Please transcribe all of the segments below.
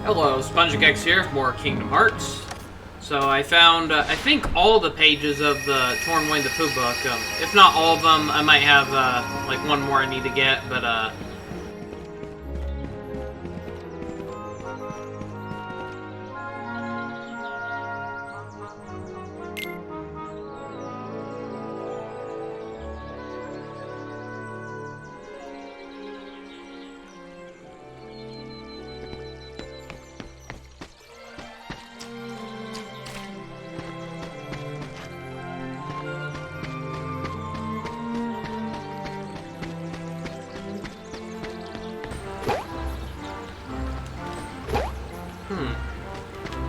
Hello, SpongicX here, more Kingdom Hearts. So I found, I think, all the pages of the Torn Winnie the Pooh book. If not all of them, I might have, like, one more I need to get, but,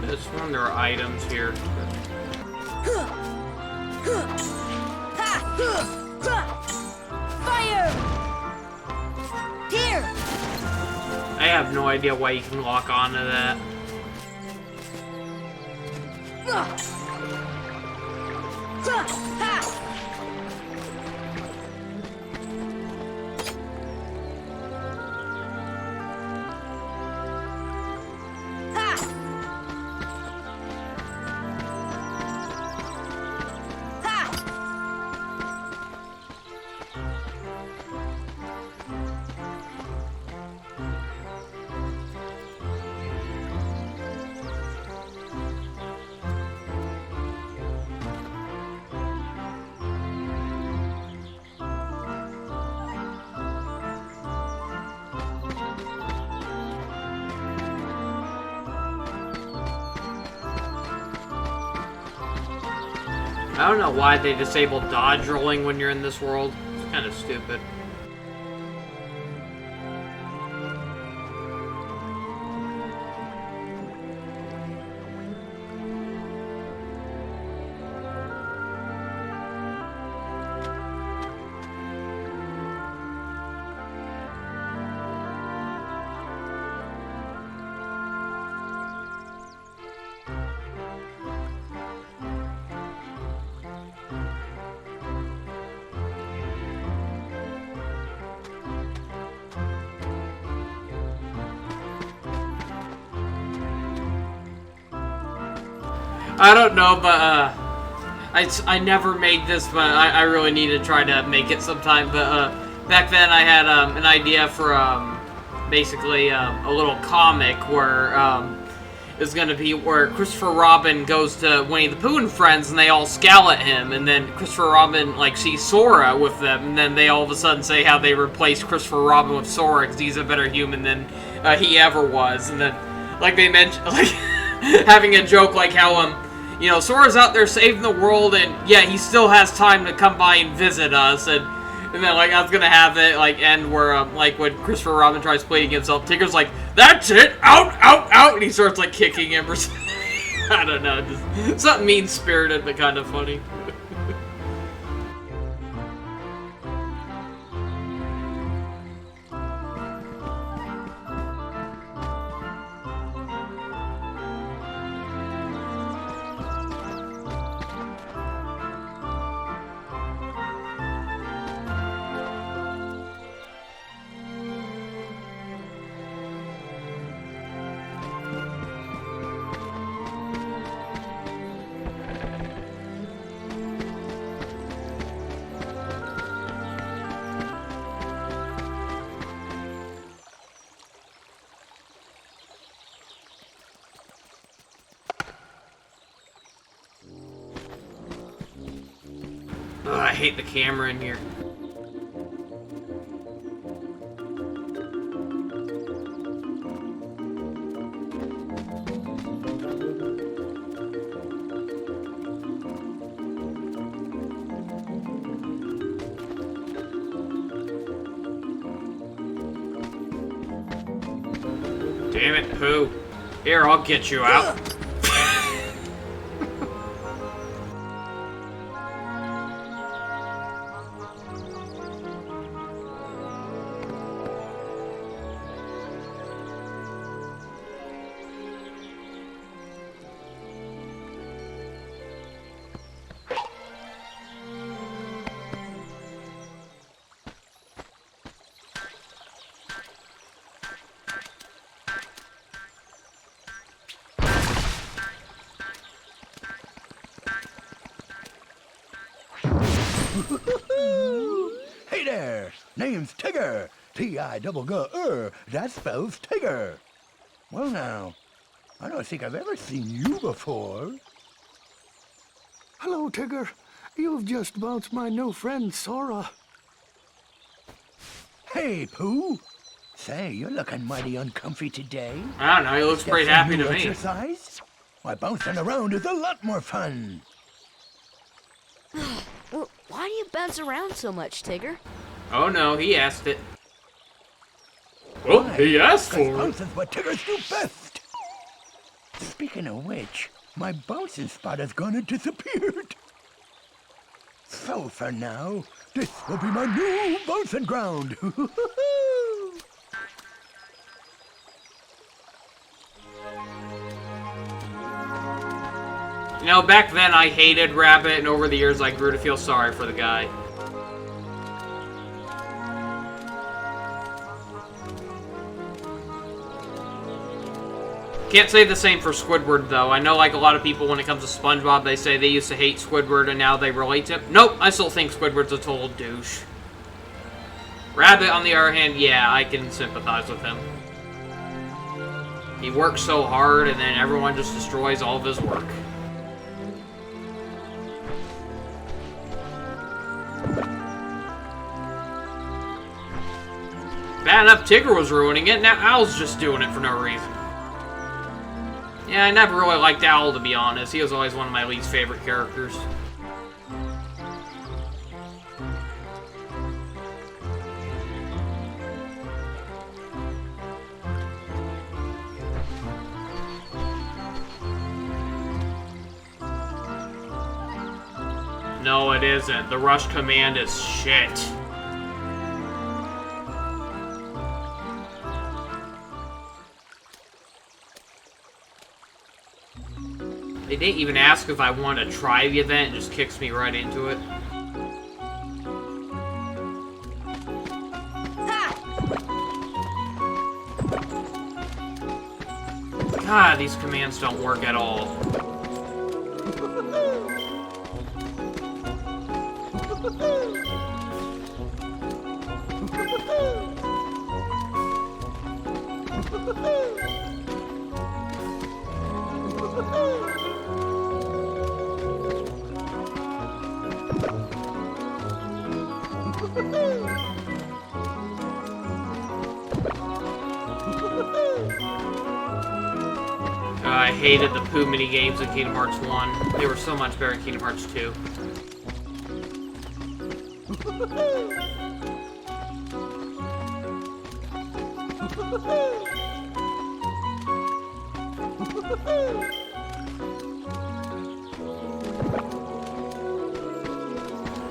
this one, there are items here. Fire! Here! I have no idea why you can lock onto that. I don't know why they disabled dodge rolling when you're in this world. It's kind of stupid. I don't know, but, I never made this, but I really need to try to make it sometime, but, back then I had, an idea for, basically, a little comic where, it's gonna be where Christopher Robin goes to Winnie the Pooh and friends, and they all scowl at him, and then Christopher Robin, like, sees Sora with them, and then they all of a sudden say how they replaced Christopher Robin with Sora, because he's a better human than, he ever was, and then, like, they mentioned, like, having a joke like how, you know, Sora's out there saving the world, and yeah, he still has time to come by and visit us, and then, like, I was gonna have it, like, end where, like, when Christopher Robin tries pleading himself, Tinker's like, "That's it! Out, out, out!" And he starts, like, kicking him or something. I don't know, just something mean-spirited, but kind of funny. Ugh, I hate the camera in here. Damn it, Pooh. Here, I'll get you out. Hey there, name's Tigger. T-I-double-G-R, that spells Tigger. Well now, I don't think I've ever seen you before. Hello, Tigger. You've just bounced my new friend, Sora. Hey, Pooh. Say, you're looking mighty uncomfy today. I don't know, he looks pretty Get some happy new to me. exercise? Why, bouncing around is a lot more fun. Well, why do you bounce around so much, Tigger? Oh no, he asked it. Well, he asked for it. Bouncing's what Tiggers do best. Speaking of which, my bouncing spot has gone and disappeared. So for now, this will be my new bouncing ground. You know, back then I hated Rabbit, and over the years I grew to feel sorry for the guy. Can't say the same for Squidward, though. I know, like, a lot of people, when it comes to SpongeBob, they say they used to hate Squidward, and now they relate to him. Nope, I still think Squidward's a total douche. Rabbit, on the other hand, yeah, I can sympathize with him. He works so hard, and then everyone just destroys all of his work. Bad enough Tigger was ruining it, now Owl's just doing it for no reason. Yeah, I never really liked Owl, to be honest. He was always one of my least favorite characters. No, it isn't. The rush command is shit. They didn't even ask if I want to try the event, it just kicks me right into it. God, these commands don't work at all. I hated the Pooh mini games in Kingdom Hearts 1. They were so much better in Kingdom Hearts 2.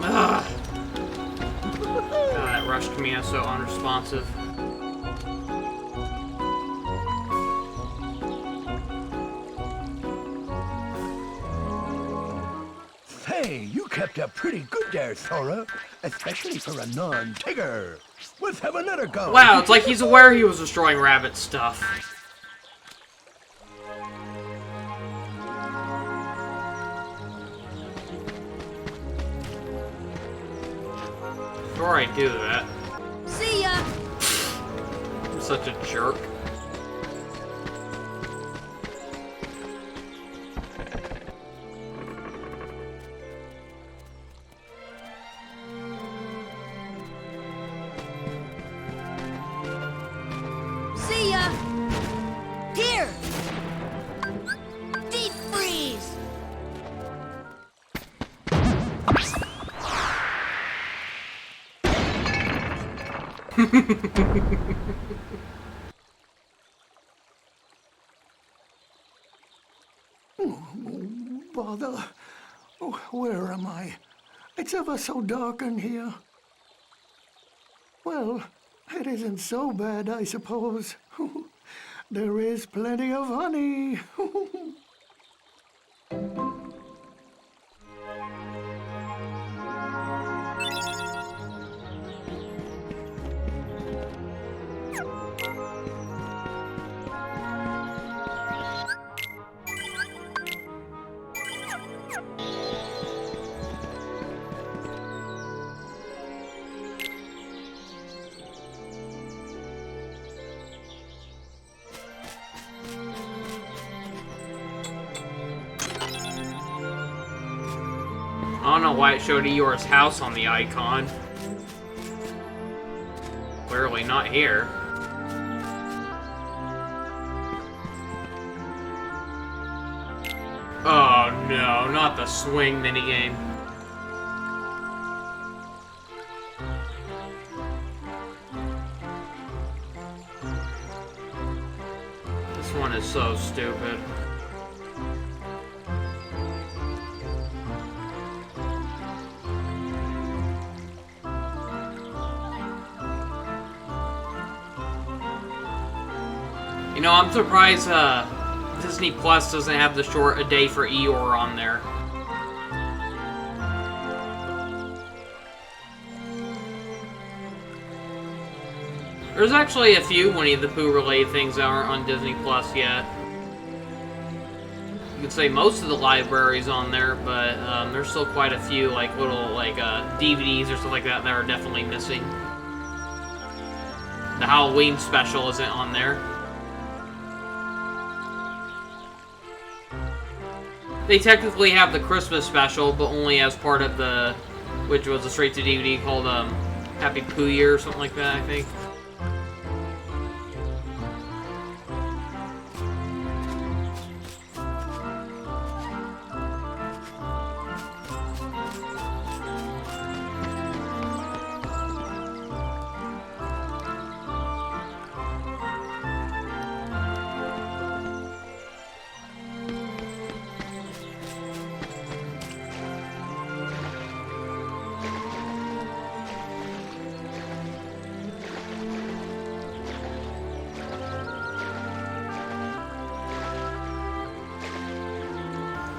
Ugh. God, that rush command is so unresponsive. Hey, you kept up pretty good there, Sora. Especially for a non-Tigger. Let's have another go. Wow, it's like he's aware he was destroying Rabbit stuff. Before I do that. See ya! I'm such a jerk. See ya! Here! Deep freeze! Bother. Oh, where am I? It's ever so dark in here. Well, it isn't so bad, I suppose. There is plenty of honey. I don't know why it showed Eeyore's house on the icon. Clearly not here. Oh no, not the swing minigame. This one is so stupid. You know, I'm surprised Disney Plus doesn't have the short A Day for Eeyore on there. There's actually a few Winnie the Pooh related things that aren't on Disney Plus yet. You could say most of the library's on there, but there's still quite a few like little like DVDs or stuff like that that are definitely missing. The Halloween special isn't on there. They technically have the Christmas special, but only as part of the, which was a straight-to-DVD called Happy Pooh Year or something like that, I think.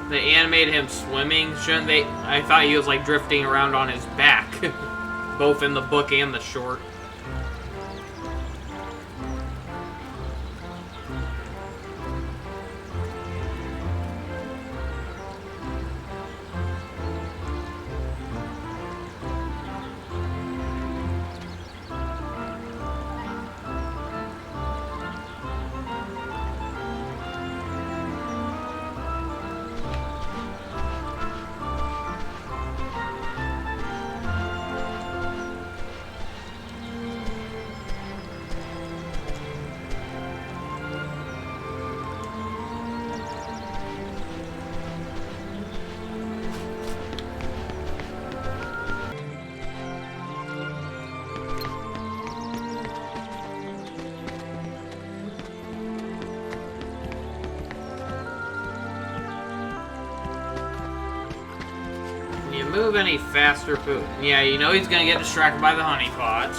They animated him swimming, shouldn't they? I thought he was like drifting around on his back, both in the book and the short. Move any faster, Pooh. Yeah, you know he's gonna get distracted by the honey pots.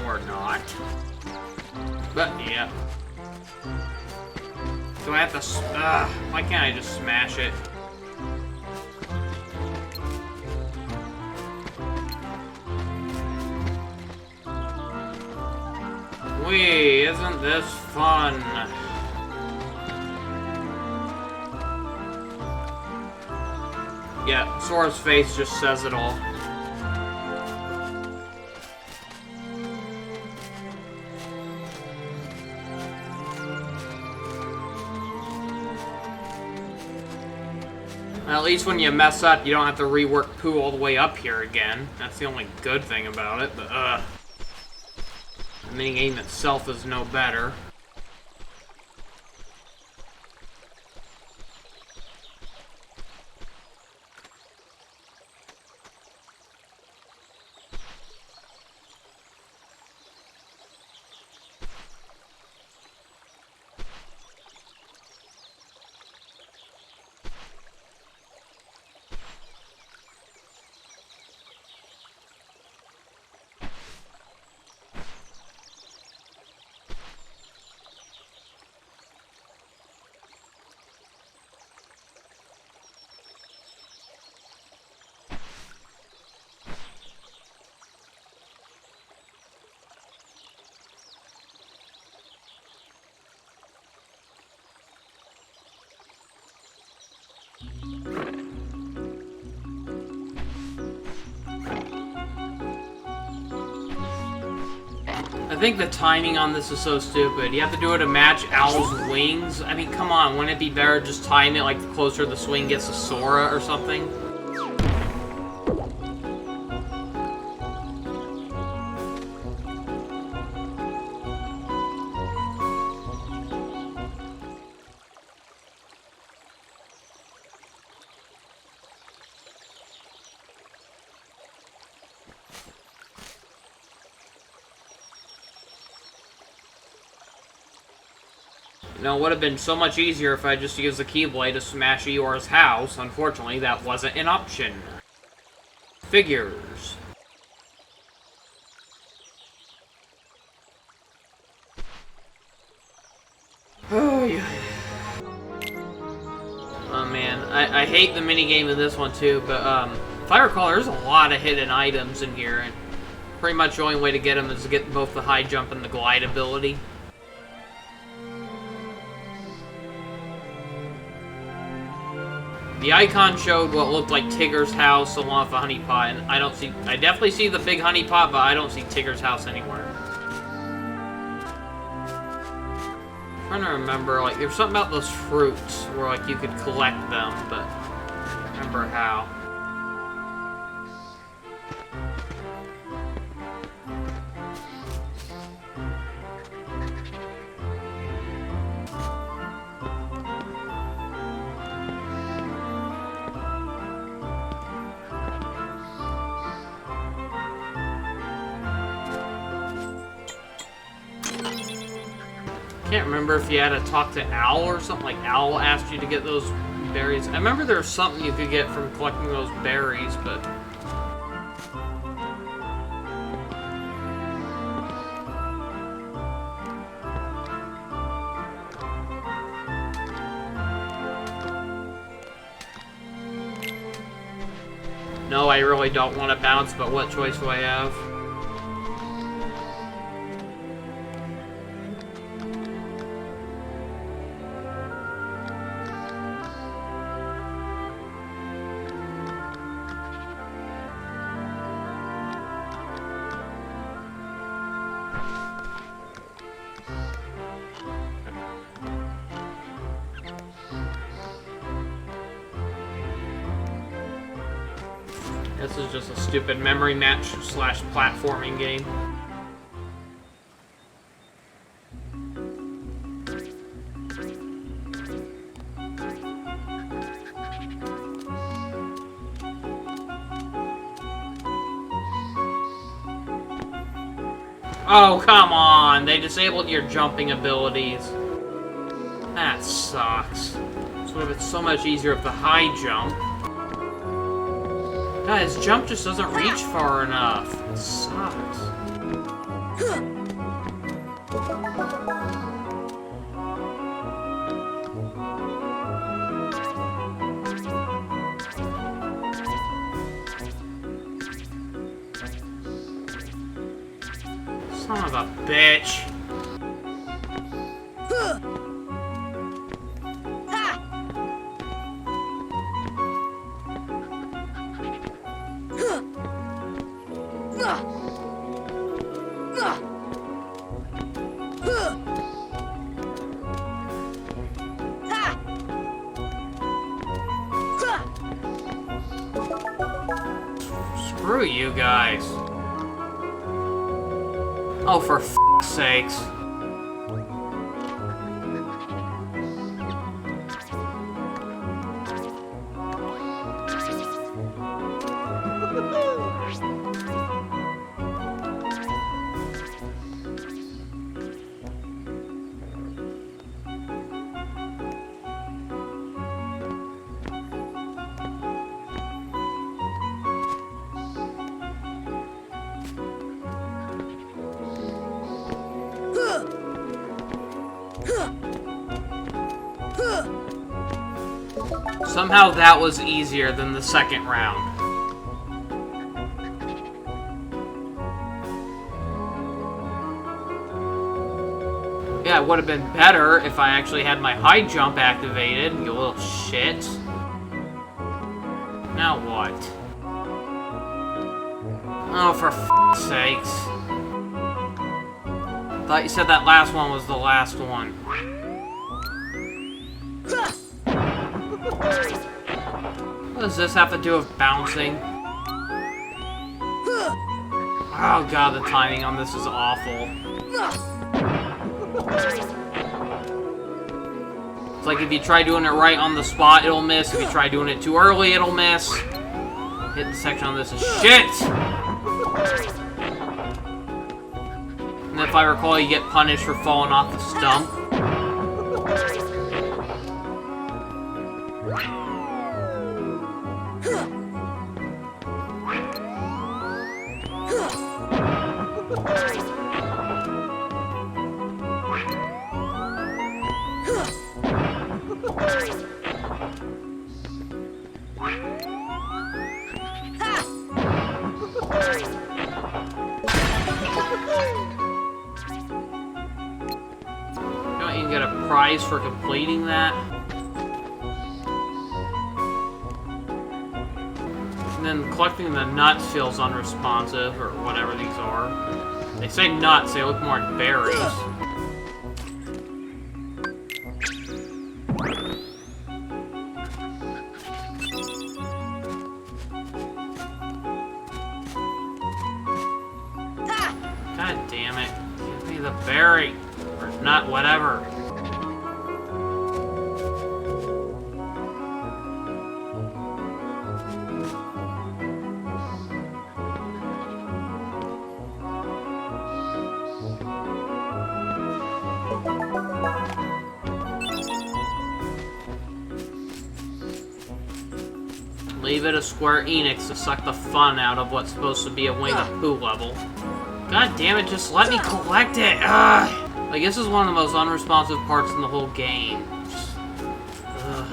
Or not. But, yeah. Do I have to... why can't I just smash it? Wee, isn't this fun? Yeah, Sora's face just says it all. At least when you mess up, you don't have to rework Pooh all the way up here again. That's the only good thing about it, but the minigame itself is no better. think the timing on this is so stupid. You have to do it to match Owl's wings. I mean, come on, wouldn't it be better just time it like the closer the swing gets to Sora or something? You know, it would have been so much easier if I just used the Keyblade to smash Eeyore's house. Unfortunately, that wasn't an option. Figures. Oh, yeah. Oh, man. I hate the minigame in this one, too, but, if I recall, there's a lot of hidden items in here, and pretty much the only way to get them is to get both the high jump and the glide ability. The icon showed what looked like Tigger's house along with a honey pot, and I definitely see the big honey pot, but I don't see Tigger's house anywhere. I'm trying to remember, like, there's something about those fruits where, like, you could collect them, but I don't remember how. I can't remember if you had to talk to Owl or something, like Owl asked you to get those berries. I remember there was something you could get from collecting those berries, but... No, I really don't want to bounce, but what choice do I have? This is just a stupid memory match / platforming game. Oh, come on! They disabled your jumping abilities. That sucks. This would have been so much easier with the high jump. Guys, jump just doesn't reach far enough. It sucks. Son of a bitch. Screw you guys. Oh, for f***'s sakes. Somehow that was easier than the second round. Yeah, it would have been better if I actually had my high jump activated, you little shit. Now what? Oh, for f***'s sakes. Thought you said that last one was the last one. What does this have to do with bouncing? Oh god, the timing on this is awful. It's like if you try doing it right on the spot, it'll miss. If you try doing it too early, it'll miss. Hitting section on this is shit! And if I recall, you get punished for falling off the stump. Don't you get a prize for completing that? And then collecting the nuts feels unresponsive, or whatever these are. They say nuts, they look more like berries. God damn it. Give me the berry. Or nut, whatever. Leave it to Square Enix to suck the fun out of what's supposed to be a Winnie the Pooh level. God damn it, just let me collect it! Ugh. Like, this is one of the most unresponsive parts in the whole game. Just, ugh.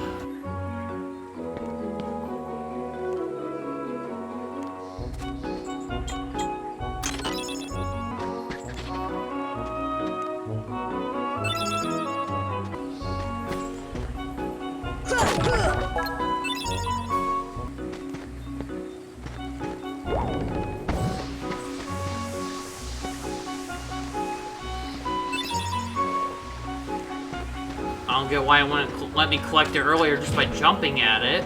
I don't get why it wouldn't let me collect it earlier just by jumping at it.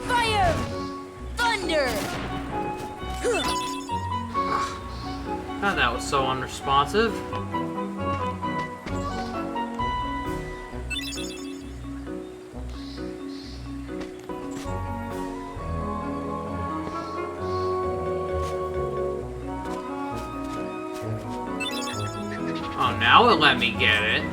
Fire! Thunder! God, that was so unresponsive. Oh, now it let me get it.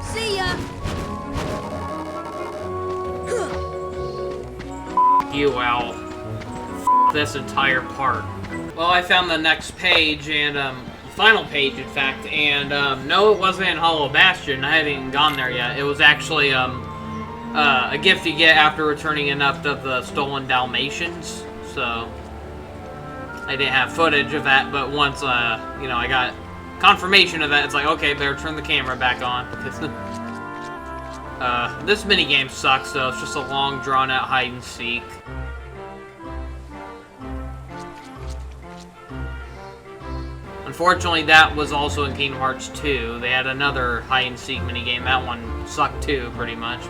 See ya! You, owl. This entire part. Well, I found the next page, and, the final page, in fact, and, no, it wasn't in Hollow Bastion. I haven't even gone there yet. It was actually, a gift you get after returning enough of the stolen Dalmatians, so I didn't have footage of that, but once, you know, I got confirmation of that, it's like, okay, better turn the camera back on, because, this minigame sucks, though. It's just a long, drawn-out hide-and-seek. Unfortunately, that was also in Kingdom Hearts 2. They had another hide-and-seek minigame. That one sucked too, pretty much.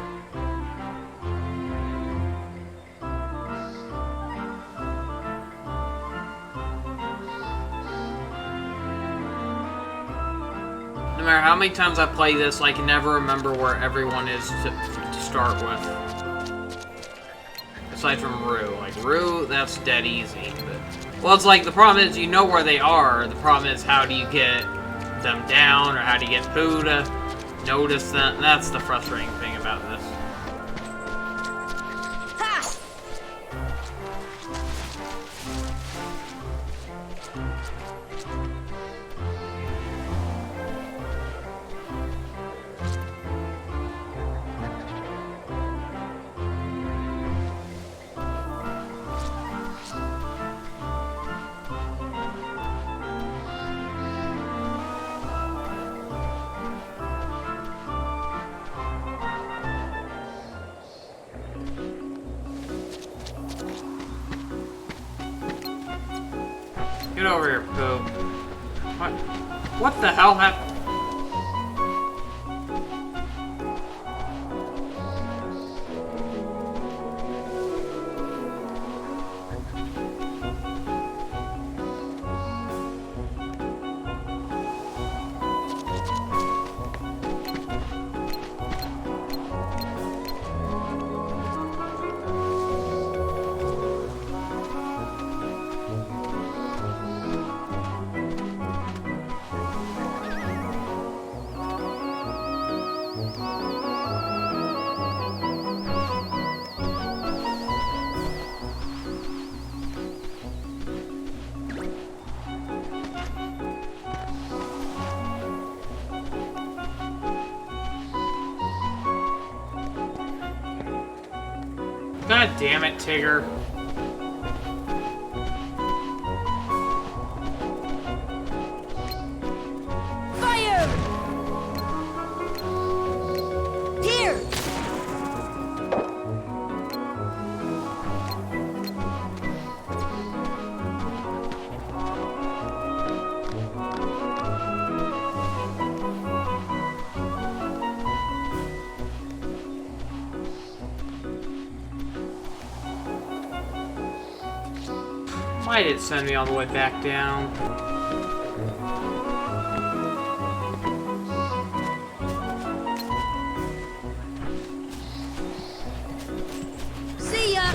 No matter how many times I play this, I can never remember where everyone is to start with. Aside from Rue. Like, Rue, that's dead easy. But, well, it's like, the problem is you know where they are. The problem is how do you get them down, or how do you get Pooh to notice them? That's the frustrating thing about this. Ha! Get over here, Pooh. What? What the hell happened? God damn it, Tigger. Fire! Deer! Why did it send me all the way back down? See ya!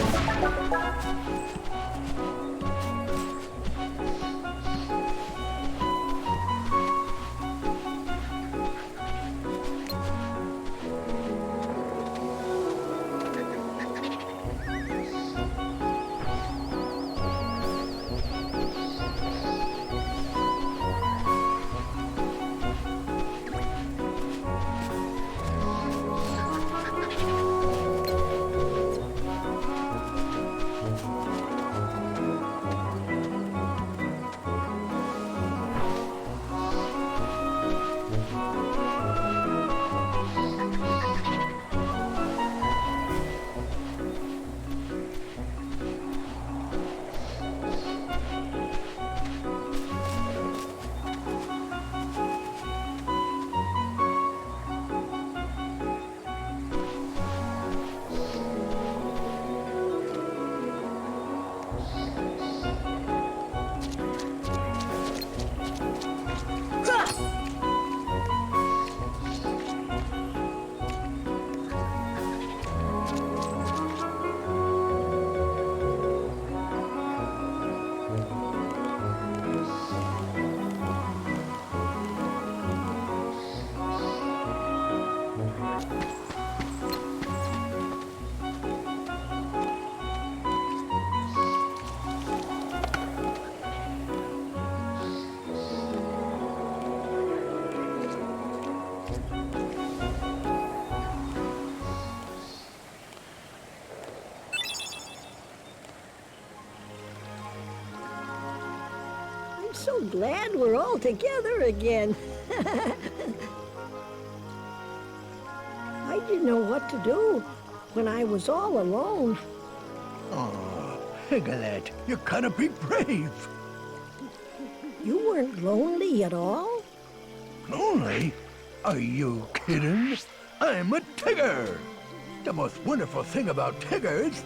I'm so glad we're all together again. I didn't know what to do when I was all alone. Oh, Piglet, you gotta be brave. You weren't lonely at all? Lonely? Are you kidding? I'm a Tigger. The most wonderful thing about Tiggers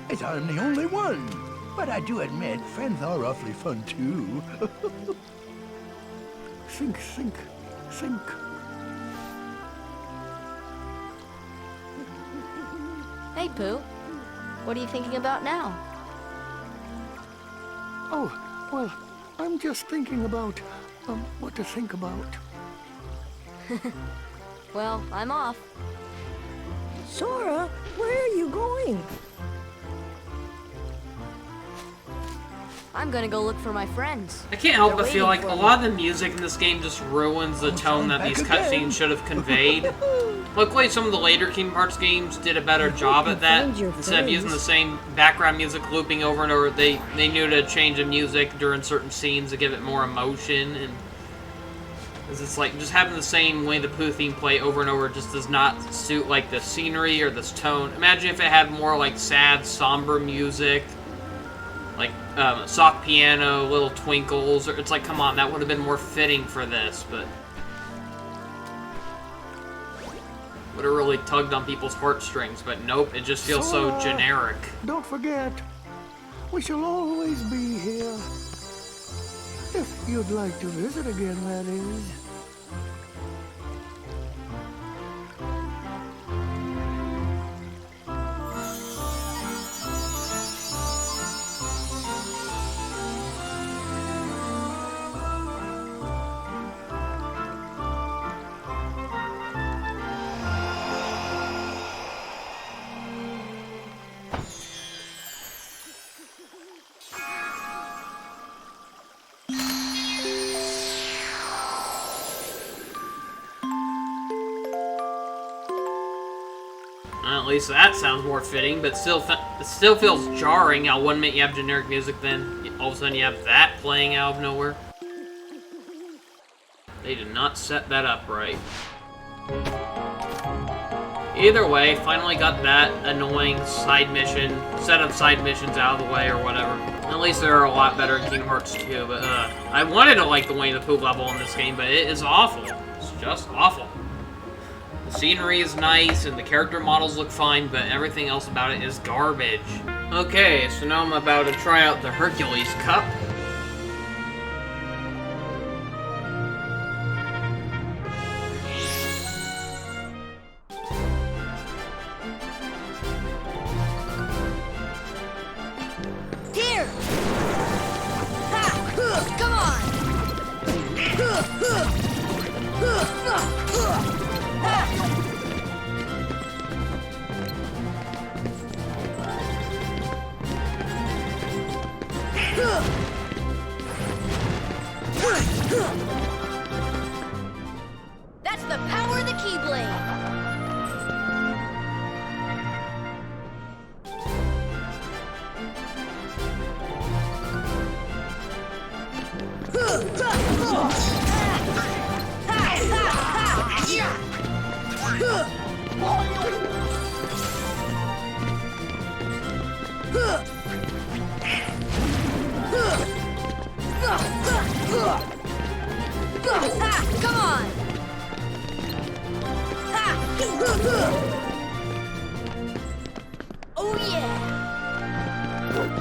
is I'm the only one. But I do admit, friends are awfully fun, too. Sink, sink, sink. Hey, Pooh. What are you thinking about now? Oh, well, I'm just thinking about, what to think about. Well, I'm off. Sora, where are you going? I'm gonna go look for my friends. I can't help They're but feel like waiting a for lot of the music in this game just ruins the tone that these cutscenes should have conveyed. Luckily, some of the later Kingdom Hearts games did a better job at that. Find your Instead of using the friends. same background music looping over and over, they knew to change the music during certain scenes to give it more emotion. And it's like just having the same Winnie the Pooh theme play over and over just does not suit like the scenery or this tone. Imagine if it had more like sad, somber music. like soft piano, little twinkles. It's like, come on, that would have been more fitting for this, but would have really tugged on people's heartstrings. But nope, it just feels so generic. Don't forget, we shall always be here. If you'd like to visit again, that is. At least that sounds more fitting, but it still feels jarring how one minute you have generic music, then all of a sudden you have that playing out of nowhere. They did not set that up right. Either way, finally got that annoying set of side missions out of the way or whatever. At least they're a lot better in Kingdom Hearts 2, but I wanted to like the Winnie the Pooh level in this game, but it is awful. It's just awful. The scenery is nice, and the character models look fine, but everything else about it is garbage. Okay, so now I'm about to try out the Hercules Cup. Here! Ha! Come on! That's the power of the Keyblade! Come on! Oh yeah! Come on!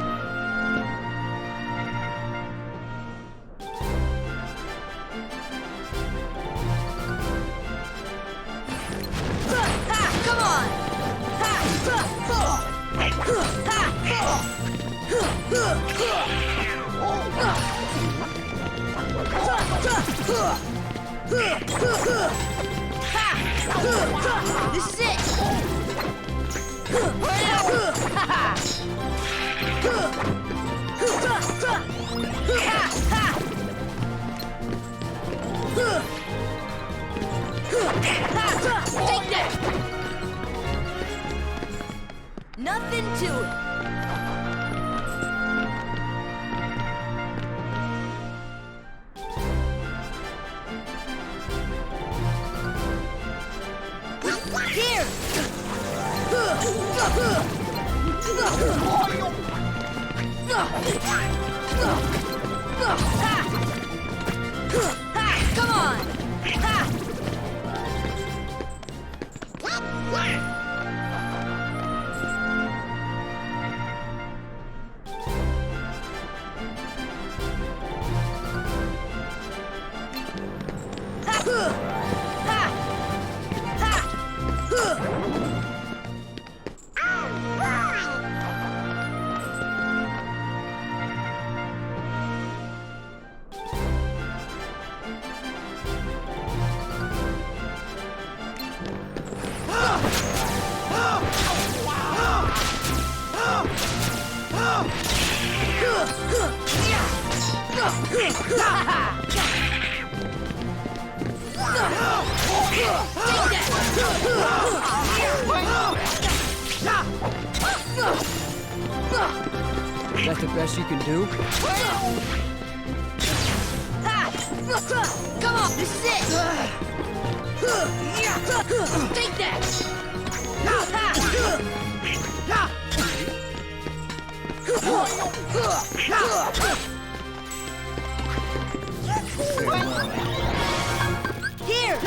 This is it! Take that! Nothing to it. Here! Come on! That's the best you can do? Come on, this is it! Take that! Here! Heal!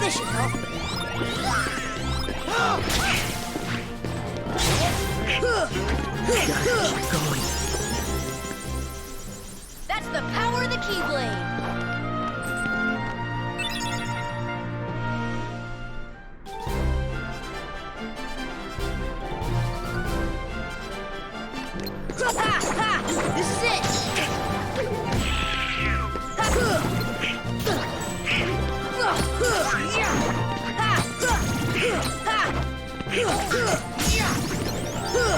This should help. That's the power of the Keyblade! Ha! Ha! This is it!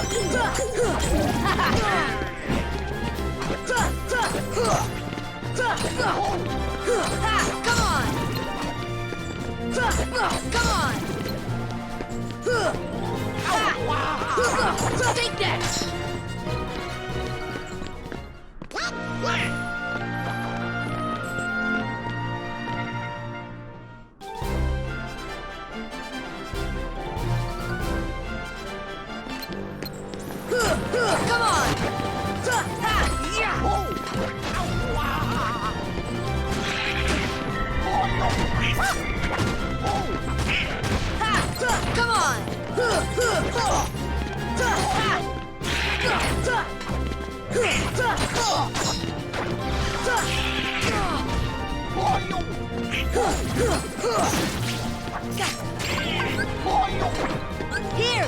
Come on! Take that! Come on! Come on! Here!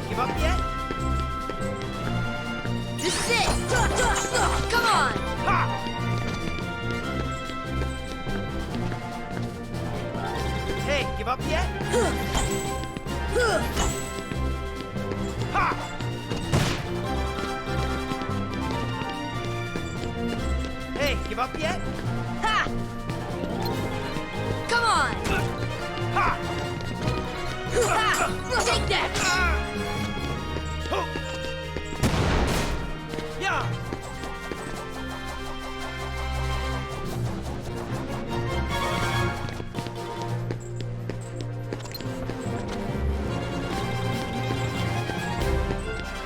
Give up yet? This is it! Come on! Ha! Hey, give up yet? Ha! Hey, give up yet? Ha! Come on! Ha! Ha! Take that! Yeah!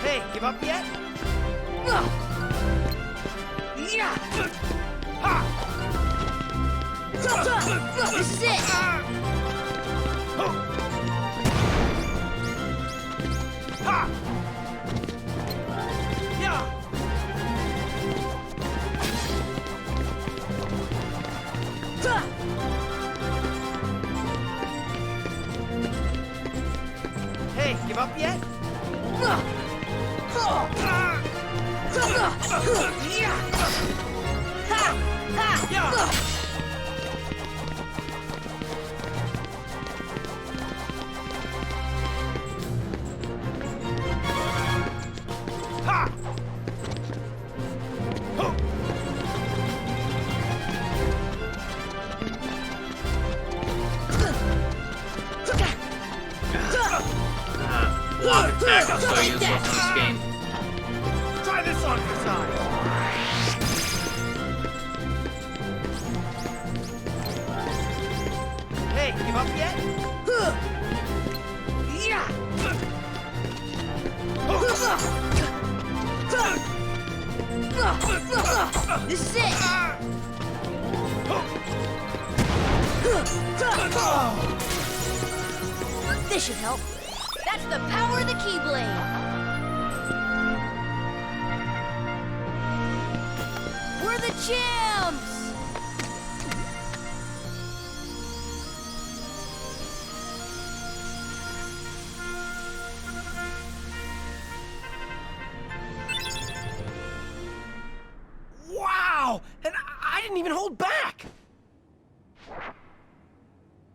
Hey, give up yet? Yeah! Ha! This is it! Ha! Yeah! Hey, give up yet? Yeah! Ha! Ho! Block attack is so useless in this game. Try this on for size. Hey, give up yet? Yeah! This is it! This should help. That's the power of the Keyblade. We're the champs! Wow! And I didn't even hold back!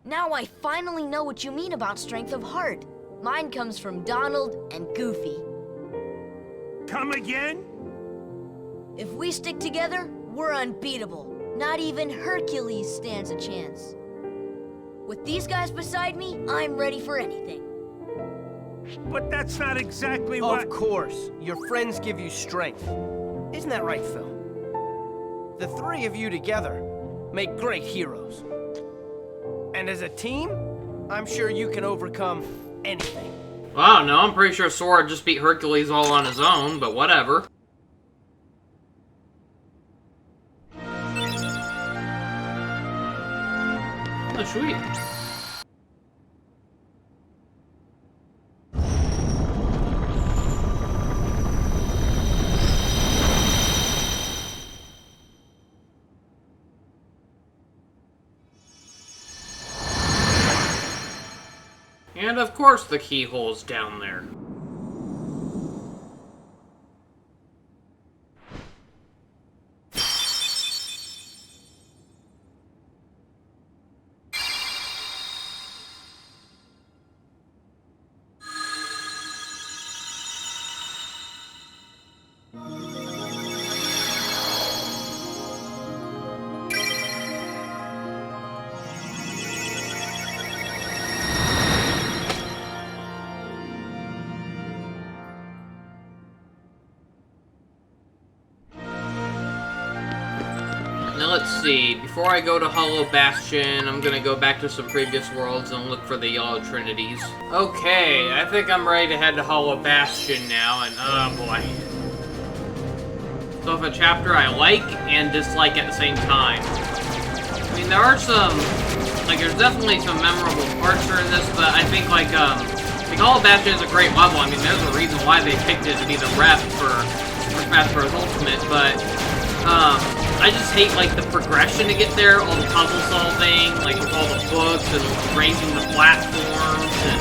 Now I finally know what you mean about strength of heart. Mine comes from Donald and Goofy. Come again? If we stick together, we're unbeatable. Not even Hercules stands a chance. With these guys beside me, I'm ready for anything. But that's not exactly Of what... course, your friends give you strength. Isn't that right, Phil? The three of you together make great heroes. And as a team, I'm sure you can overcome anything. Well, I don't know. I'm pretty sure Sora just beat Hercules all on his own, but whatever. Oh, sweet. And of course the keyhole's down there. Now let's see, before I go to Hollow Bastion, I'm gonna go back to some previous worlds and look for the Yellow Trinities. Okay, I think I'm ready to head to Hollow Bastion now, and oh boy. So if a chapter I like and dislike at the same time. I mean, there are some, like, there's definitely some memorable parts during this, but I think, like Hollow Bastion is a great level. I mean, there's a reason why they picked it to be the rep for Super Smash Bros. Ultimate, but, I just hate, like, the progression to get there, all the puzzle solving, like, with all the books, and raising the platforms, and,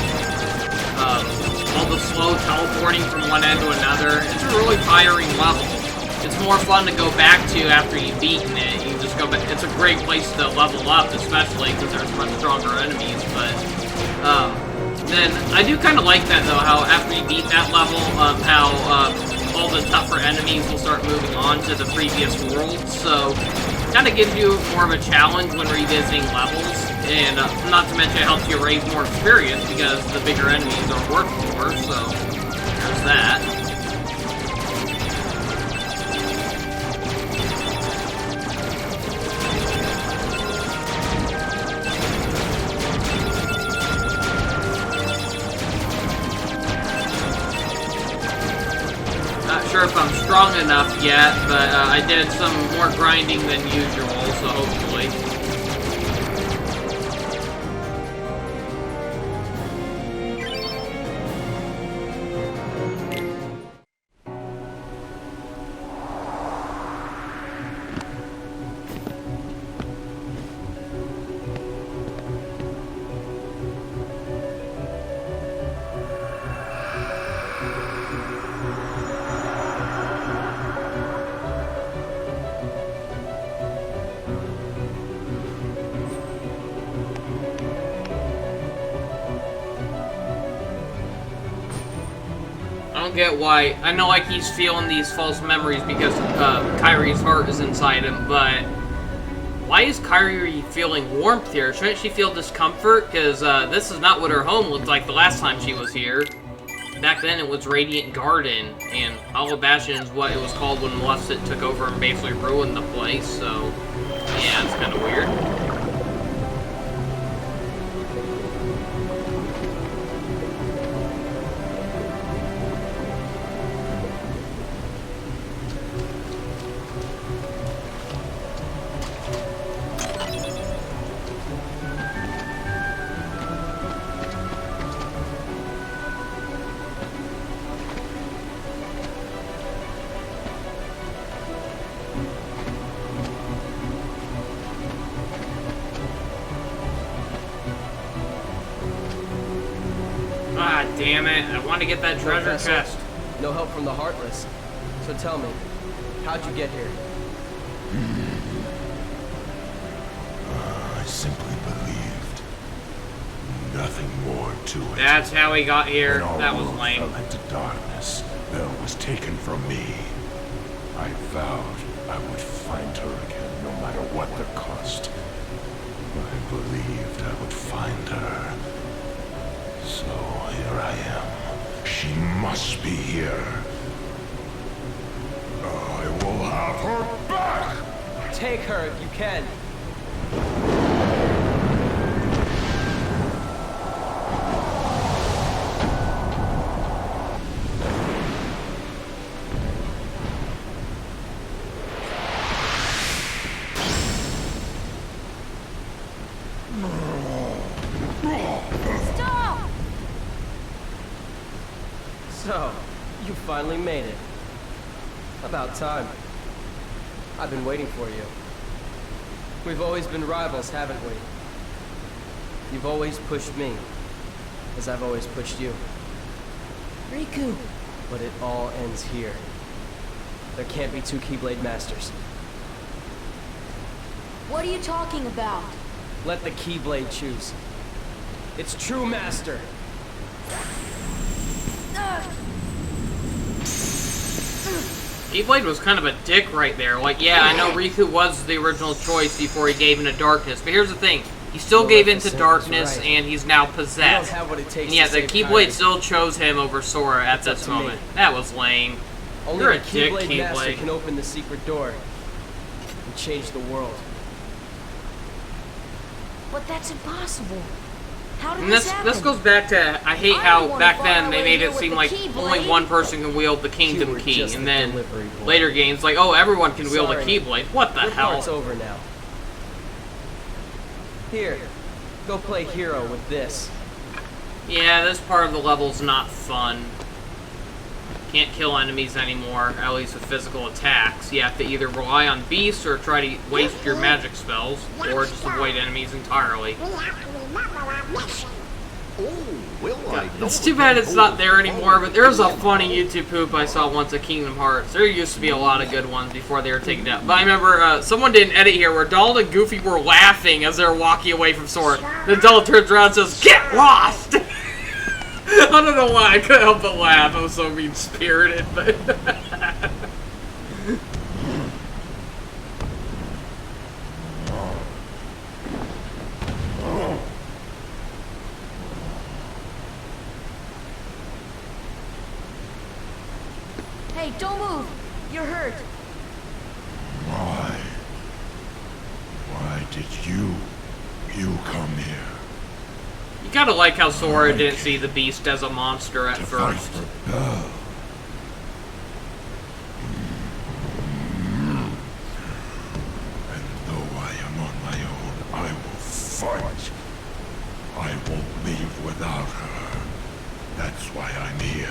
all the slow teleporting from one end to another. It's a really tiring level. It's more fun to go back to after you've beaten it. You just go back. It's a great place to level up, especially because there's much stronger enemies, but, then, I do kind of like that, though, how after you beat that level, how, all the tougher enemies will start moving on to the previous world, so kind of gives you more of a challenge when revisiting levels, and not to mention it helps you raise more experience because the bigger enemies are worth more, so there's that. Not sure if I'm strong enough yet, but I did some more grinding than usual, so hopefully. I don't get why. I know, like, he's feeling these false memories because Kyrie's heart is inside him, but why is Kyrie feeling warmth here? Shouldn't she feel discomfort? Because this is not what her home looked like the last time she was here. Back then it was Radiant Garden, and Hollow Bastion is what it was called when Maleficent took over and basically ruined the place, so yeah, it's kind of weird. damn it. I want to get that treasure vessel, chest. No help from the Heartless. So tell me, how'd you get here? I simply believed. Nothing more to it. That's how he got here. When our That was world lame. fell into darkness, Belle was taken from me. I vowed I would find her again, no matter what the cost. I believed I would find her. So here I am. She must be here. I will have her back! Take her if you can. Stop! So, you finally made it. About time. I've been waiting for you. We've always been rivals, haven't we? You've always pushed me, as I've always pushed you. Riku. But it all ends here. There can't be two Keyblade Masters. What are you talking about? Let the Keyblade choose. Its true master. Keyblade was kind of a dick right there. Like, yeah, I know Riku was the original choice before he gave into darkness, but here's the thing. He still gave into darkness, right. and he's now You don't possessed. have what it takes And yeah, to the save Keyblade Kyrie. still chose him over Sora at It's up this to me. moment. That was lame. Only You're the a dick, Keyblade Master Keyblade. can open the secret door and change the world. But that's impossible. How did And this this happen? goes back to, I hate I how don't wanna back fly then they away made here it with seem the like Keyblade. only one person can wield the You Kingdom were Key, just and the then delivery boy. later games like, oh, everyone can wield a Sorry. Keyblade. What the Your hell? part's over now. Here, go play hero with this. Yeah, this part of the level's not fun. Can't kill enemies anymore, at least with physical attacks. You have to either rely on beasts or try to waste your magic spells, or just avoid enemies entirely. It's too bad it's not there anymore, but there's a funny YouTube poop I saw once at Kingdom Hearts. There used to be a lot of good ones before they were taken down. But I remember someone did an edit here where Donald and Goofy were laughing as they were walking away from Sora. Then Donald turns around and says, "Get lost!" I don't know why, I couldn't help but laugh. I was so mean-spirited, but... Hey, don't move. You're hurt. Why? Why did you come here? You gotta like how Sora didn't see the beast as a monster at To fight first. for Belle. And though I am on my own, I will fight. I won't leave without her. That's why I'm here.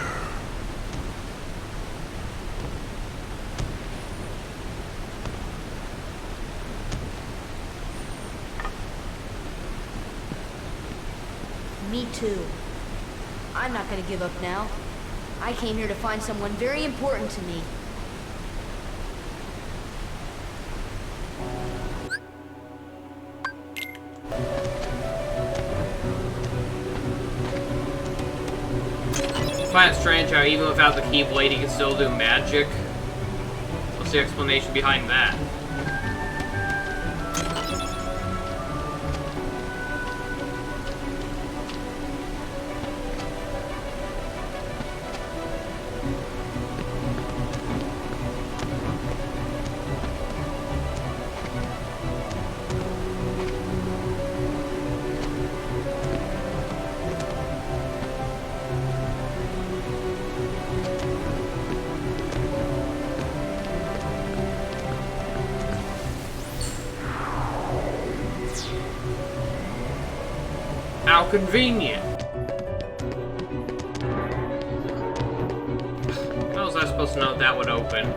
Me too. I'm not gonna give up now. I came here to find someone very important to me. I find it strange how even without the Keyblade he can still do magic. What's the explanation behind that? How convenient. How was I supposed to know that would open?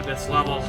This level.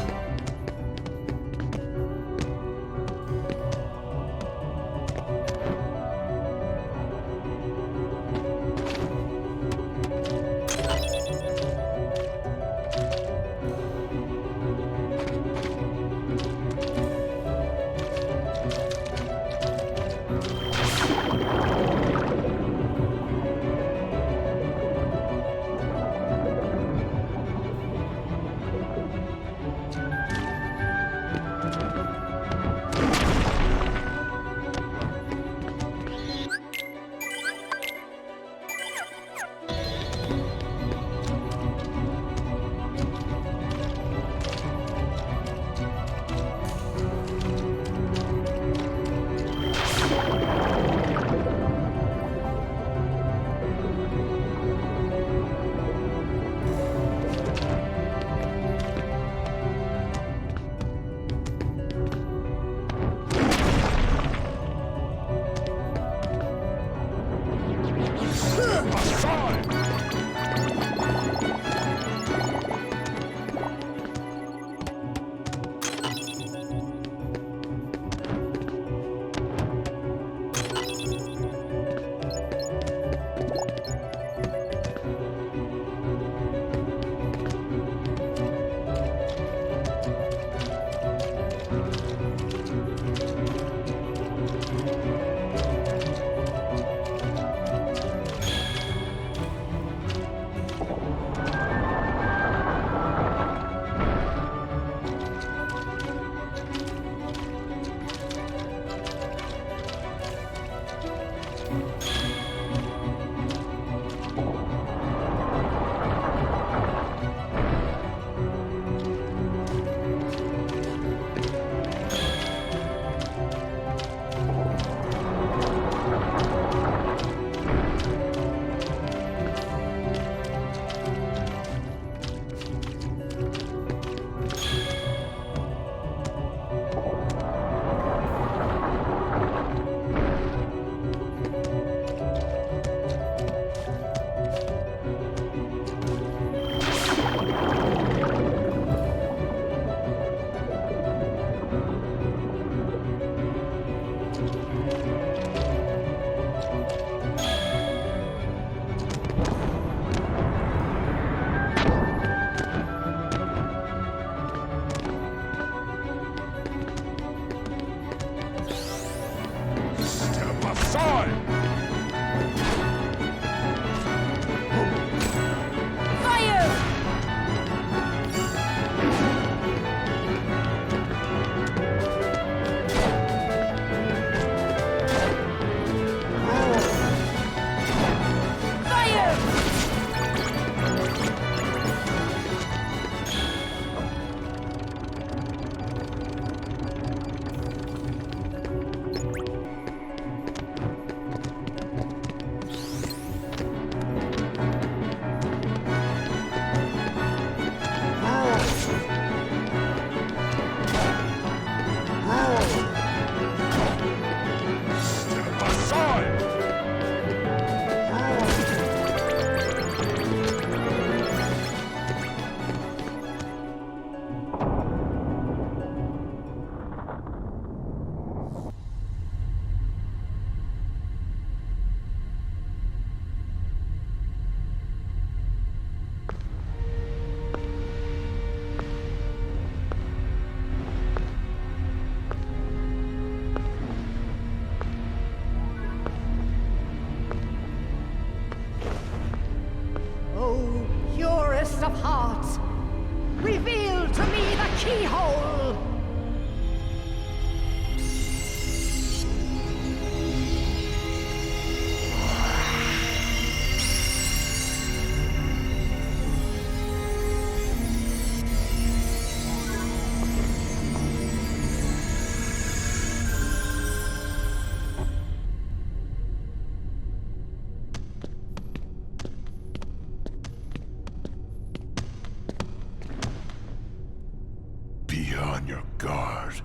on your guard.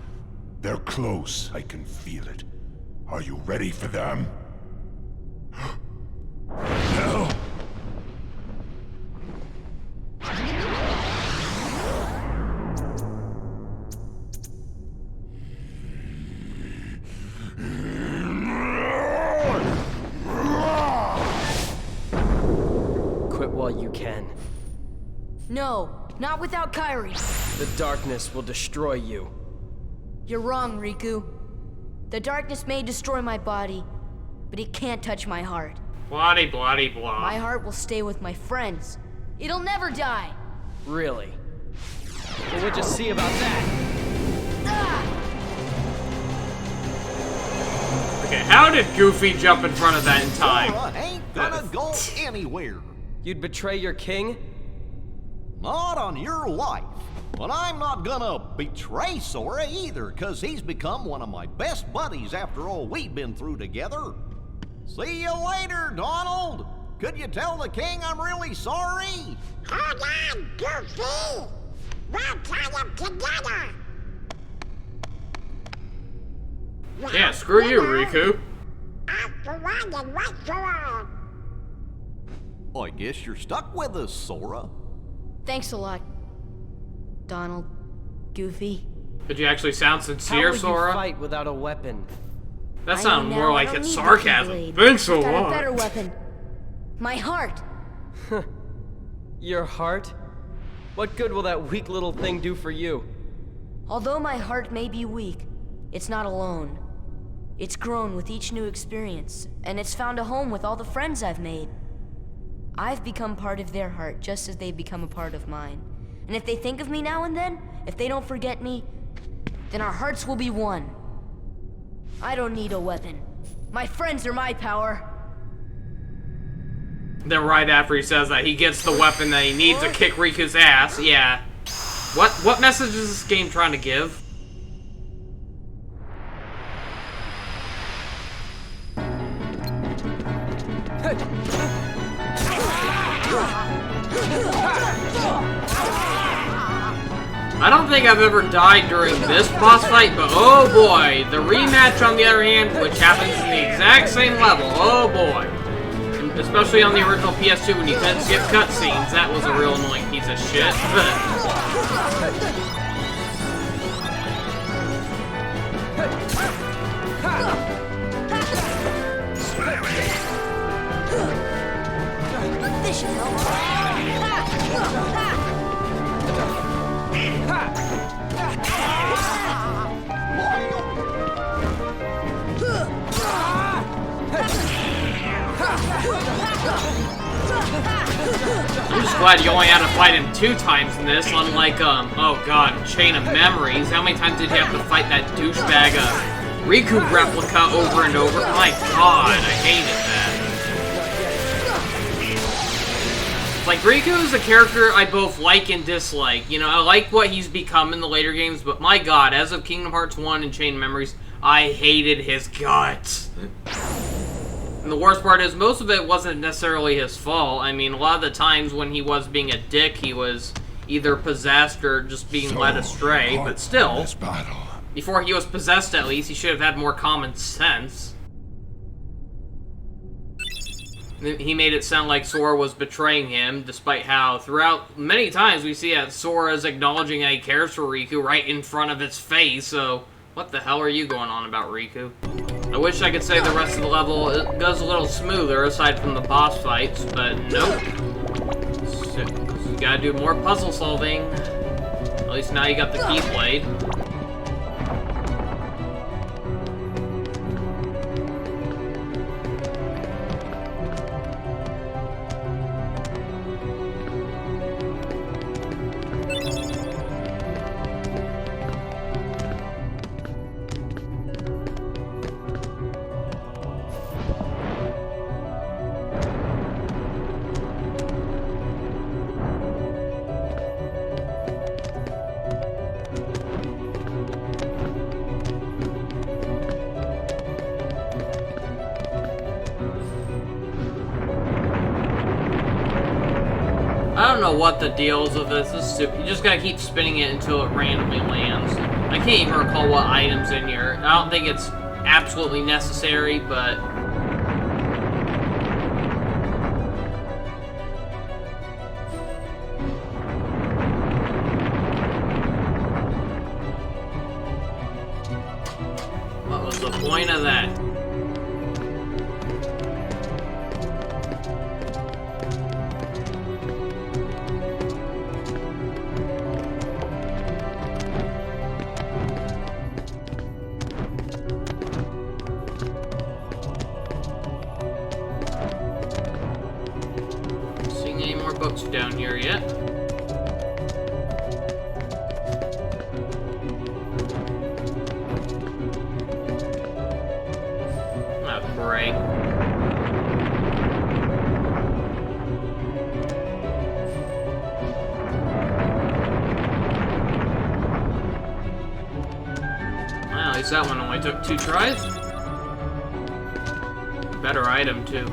They're close, I can feel it. Are you ready for them? No! Quit while you can. No, not without Kyrie. The darkness will destroy you. You're wrong, Riku. The darkness may destroy my body, but it can't touch my heart. Bloody, bloody, blah. My heart will stay with my friends. It'll never die. Really? Well, we'll just see about that. Okay, how did Goofy jump in front of that in time? Sora ain't gonna go anywhere. You'd betray your king? Not on your life. But I'm not gonna betray Sora either, cause he's become one of my best buddies after all we've been through together. See you later, Donald. Could you tell the king I'm really sorry? Hold on, Goofy! We'll tell him together! Yeah, screw you, Riku. After one and one for all. I guess you're stuck with us, Sora. Thanks a lot, Donald, Goofy. Did you actually sound How sincere, will Sora? you fight without a weapon? That I sounded know more now, like I don't it's need sarcasm. Blade. Thanks a I've got a lot. better weapon. My heart. Your heart? What good will that weak little thing do for you? Although my heart may be weak, it's not alone. It's grown with each new experience, and it's found a home with all the friends I've made. I've become part of their heart just as they've become a part of mine. And if they think of me now and then, if they don't forget me, then our hearts will be one. I don't need a weapon. My friends are my power. Then right after he says that, he gets the weapon that he needs to kick Riku's ass. Yeah. What message is this game trying to give? I don't think I've ever died during this boss fight, but oh boy, the rematch on the other hand, which happens in the exact same level, oh boy. And especially on the original PS2 when you couldn't skip cutscenes, that was a real annoying piece of shit. This should help. I'm just glad you only had to fight him 2 times in this, unlike, oh god, Chain of Memories. How many times did you have to fight that douchebag, Riku replica over and over? My god, I hated that. Like, Riku is a character I both like and dislike. You know, I like what he's become in the later games, but my god, as of Kingdom Hearts 1 and Chain of Memories, I hated his guts. And the worst part is, most of it wasn't necessarily his fault. I mean, a lot of the times when he was being a dick, he was either possessed or just being led astray, but still, before he was possessed at least, he should have had more common sense. He made it sound like Sora was betraying him, despite how, throughout many times, we see that Sora is acknowledging that he cares for Riku right in front of his face, so what the hell are you going on about, Riku? I wish I could say the rest of the level it goes a little smoother, aside from the boss fights, but nope. So, you gotta do more puzzle solving. At least now you got the Keyblade. I don't know what the deal is with this. This is stupid. You just gotta keep spinning it until it randomly lands. I can't even recall what items in here. I don't think it's absolutely necessary, but... what was the point of that? Books down here yet. Oh, great. Well, at least that one only took 2 tries. Better item, too.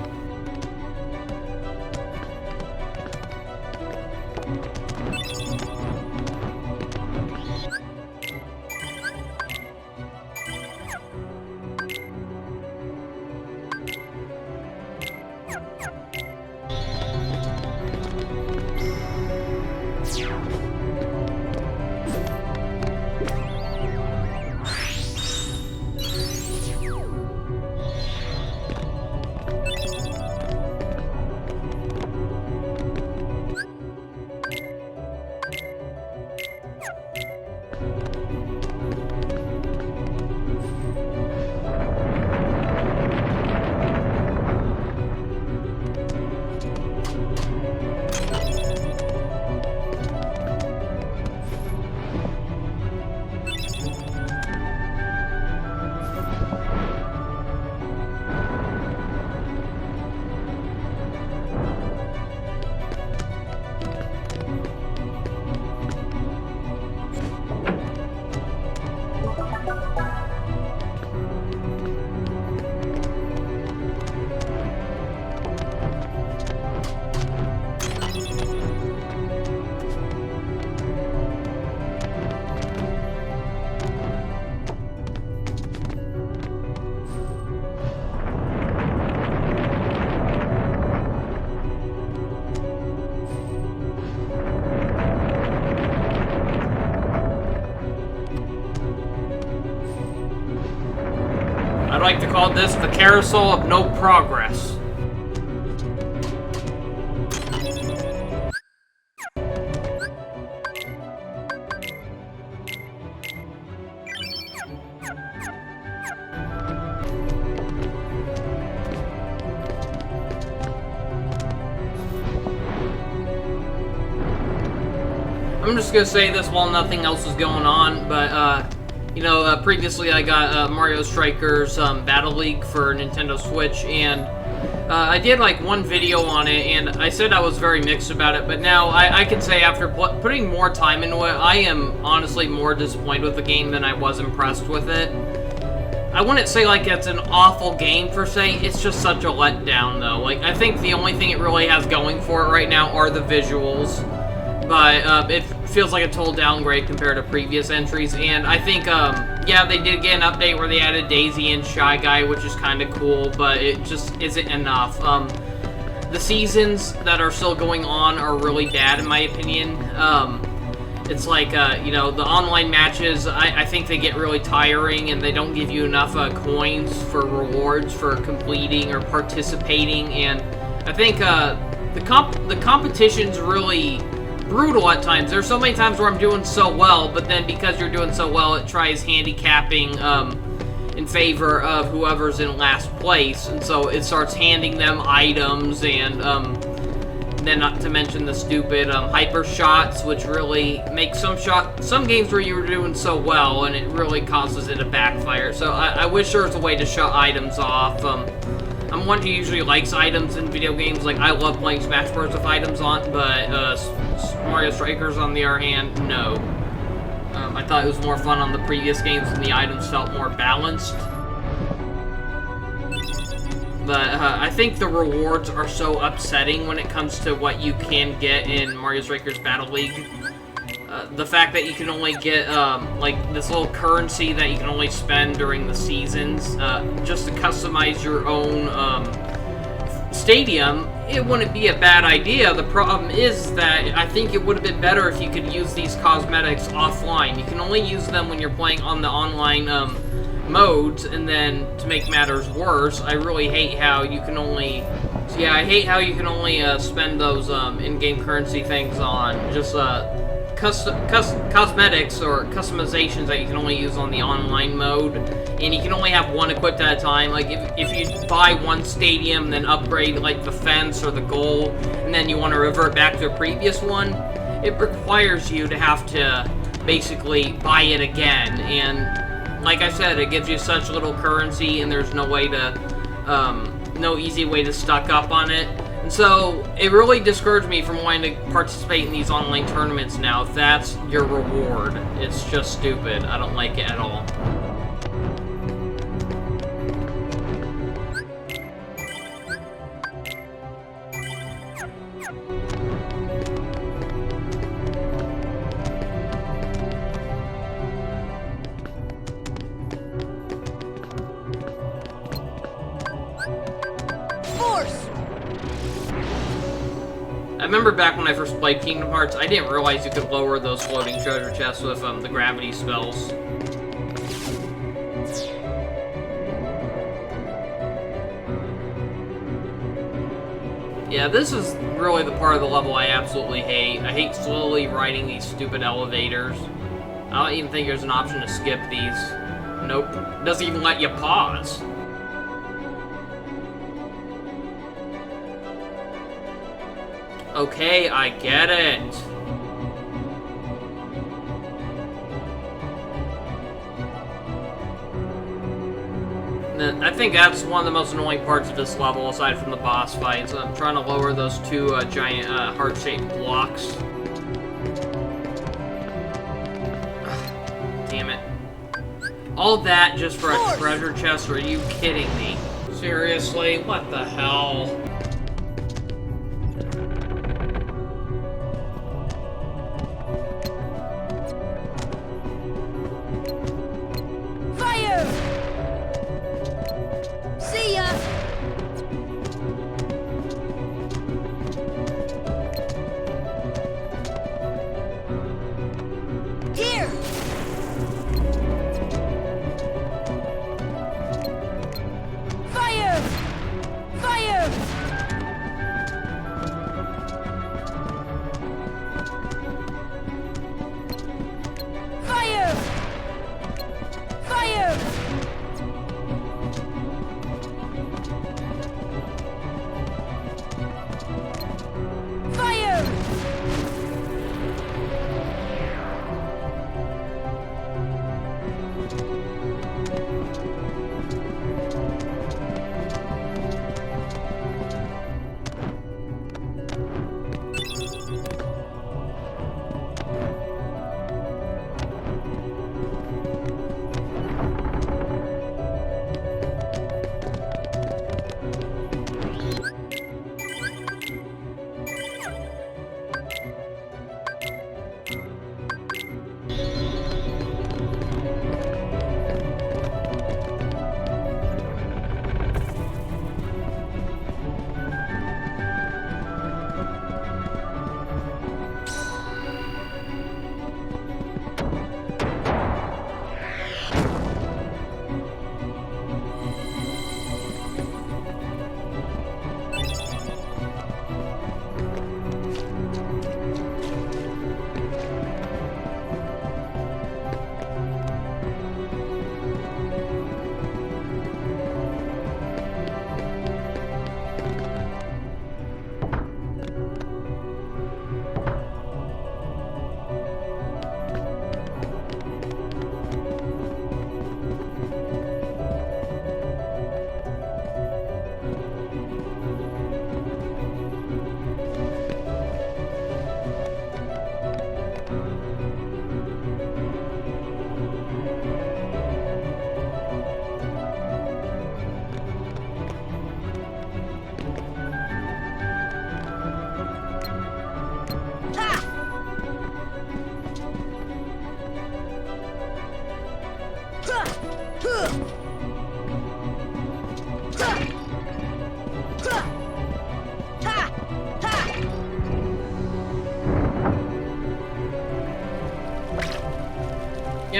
I'd like to call this the carousel of no progress. I'm just gonna say this while nothing else is going on, but you know, previously I got Mario Strikers Battle League for Nintendo Switch, and I did like one video on it, and I said I was very mixed about it, but now I can say after putting more time into it, I am honestly more disappointed with the game than I was impressed with it. I wouldn't say like it's an awful game per se, it's just such a letdown though. Like, I think the only thing it really has going for it right now are the visuals, but it feels like a total downgrade compared to previous entries, and I think, yeah, they did get an update where they added Daisy and Shy Guy, which is kind of cool, but it just isn't enough. The seasons that are still going on are really bad, in my opinion. It's like, you know, the online matches, I think they get really tiring, and they don't give you enough coins for rewards for completing or participating, and I think the competition's really brutal at times. There's so many times where I'm doing so well, but then because you're doing so well, it tries handicapping in favor of whoever's in last place, and so it starts handing them items, and then not to mention the stupid hyper shots, which really make some games where you were doing so well, and it really causes it to backfire. So I wish there was a way to shut items off. I'm one who usually likes items in video games. Like, I love playing Smash Bros. With items on, but Mario Strikers, on the other hand, no. I thought it was more fun on the previous games, and the items felt more balanced. But I think the rewards are so upsetting when it comes to what you can get in Mario Strikers Battle League. the fact that you can only get, like, this little currency that you can only spend during the seasons, just to customize your own, stadium, it wouldn't be a bad idea. The problem is that I think it would have been better if you could use these cosmetics offline. You can only use them when you're playing on the online, modes, and then, to make matters worse, I really hate how you can only... So yeah, I hate how you can only, spend those, in-game currency things on just, cosmetics or customizations that you can only use on the online mode, and you can only have one equipped at a time. Like, if you buy one stadium, then upgrade, like, the fence or the goal, and then you want to revert back to the previous one, it requires you to have to basically buy it again, and like I said, it gives you such little currency, and there's no way to, no easy way to stock up on it. And so, it really discouraged me from wanting to participate in these online tournaments now. If that's your reward, it's just stupid. I don't like it at all. I remember back when I first played Kingdom Hearts, I didn't realize you could lower those floating treasure chests with the gravity spells. Yeah, this is really the part of the level I absolutely hate. I hate slowly riding these stupid elevators. I don't even think there's an option to skip these. Nope. It doesn't even let you pause. Okay, I get it. I think that's one of the most annoying parts of this level, aside from the boss fights. I'm trying to lower those two giant heart-shaped blocks. Damn it. All that just for a treasure chest? Are you kidding me? Seriously? What the hell?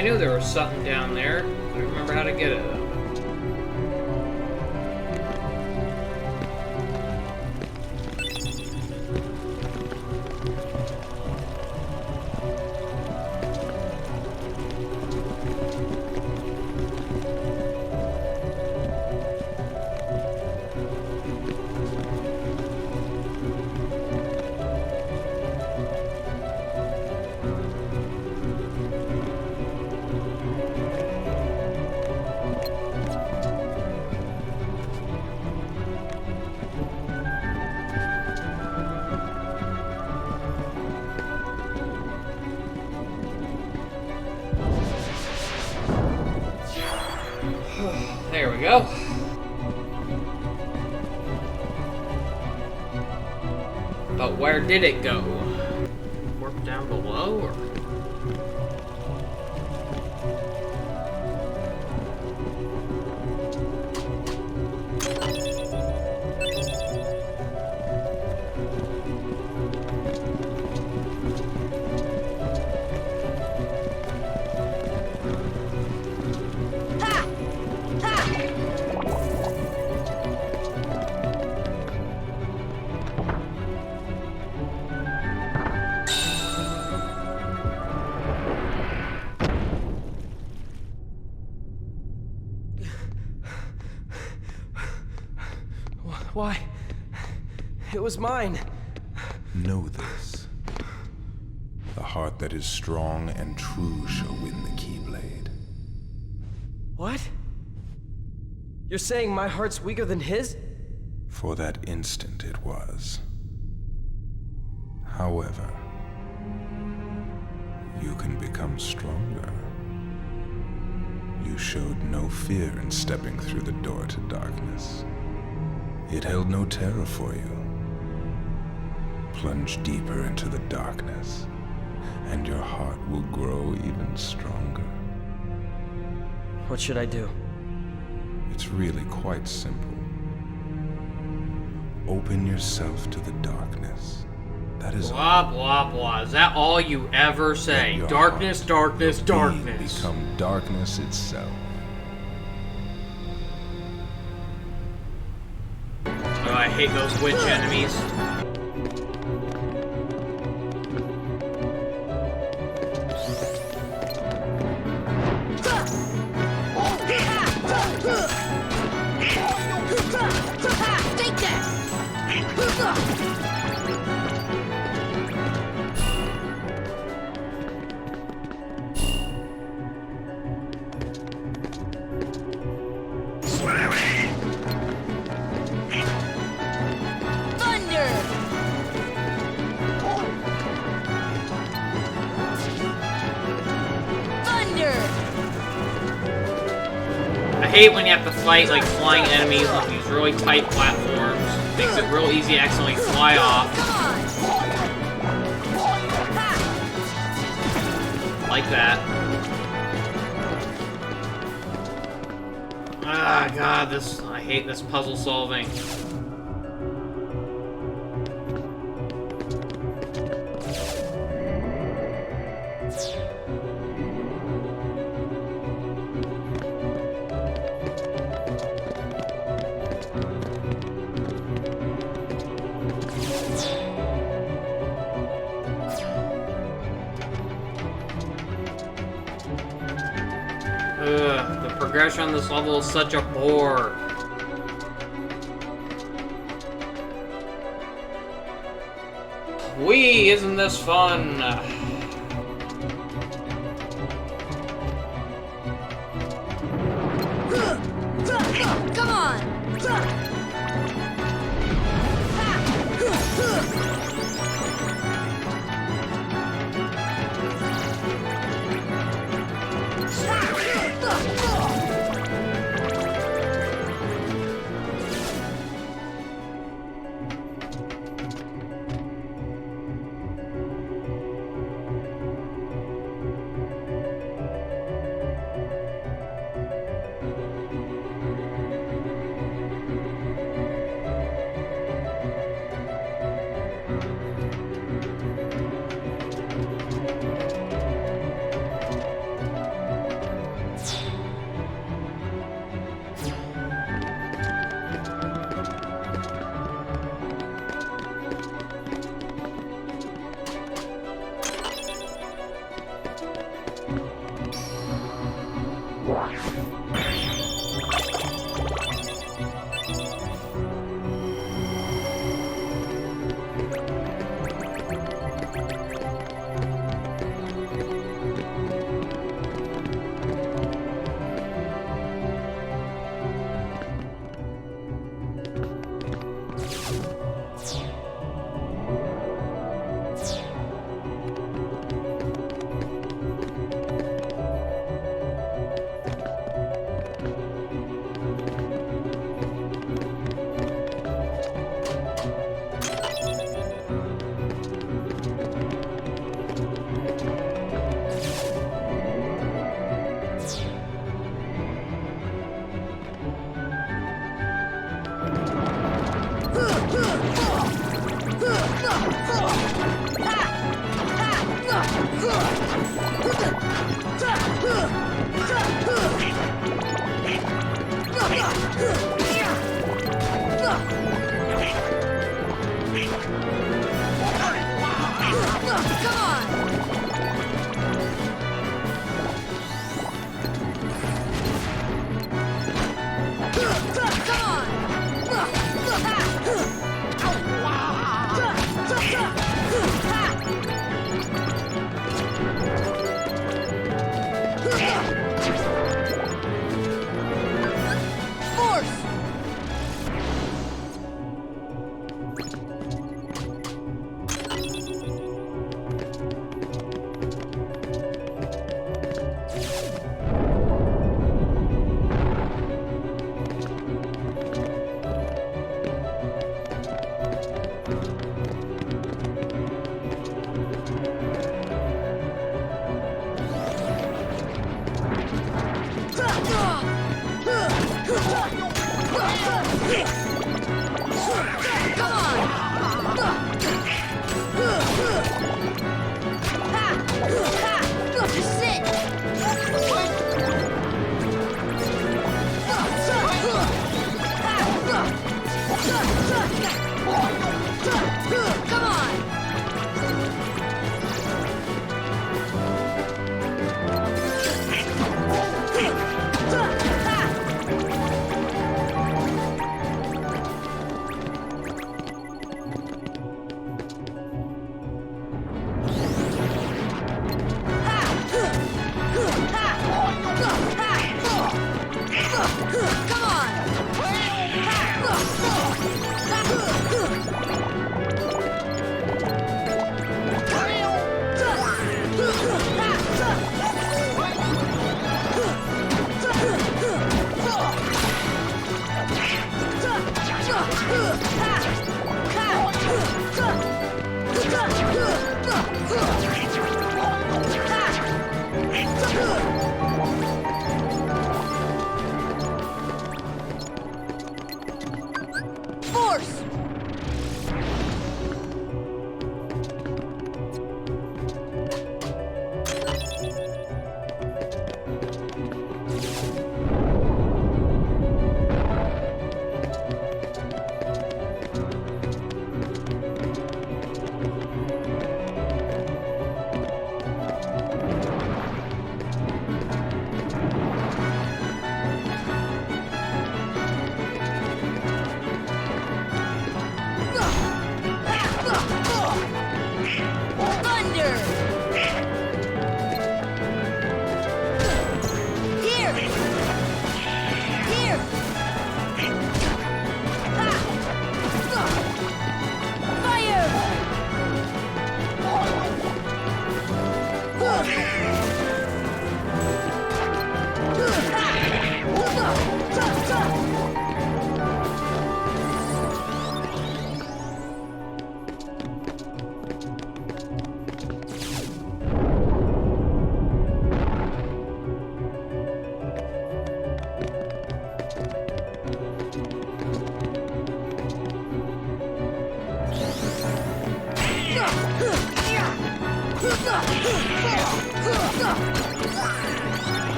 I knew there was something down there. I don't remember how to get it, though. There we go. But where did it go? Warp down below, or? Why? It was mine. Know this. The heart that is strong and true shall win the Keyblade. What? You're saying my heart's weaker than his? For that instant it was. However, you can become stronger. You showed no fear in stepping through the door to darkness. It held no terror for you. Plunge deeper into the darkness, and your heart will grow even stronger. What should I do? It's really quite simple. Open yourself to the darkness. That is Blah, blah, blah. Is that all you ever say? Your Darkness, heart darkness, will darkness. become darkness itself. Oh, I hate those witch enemies. Take that! I hate when you have to fight like flying enemies on these really tight platforms. Makes it real easy to accidentally fly off. Like that. Ah, God, I hate this puzzle solving. The progression on this level is such a bore. Whee! Isn't this fun? Come on!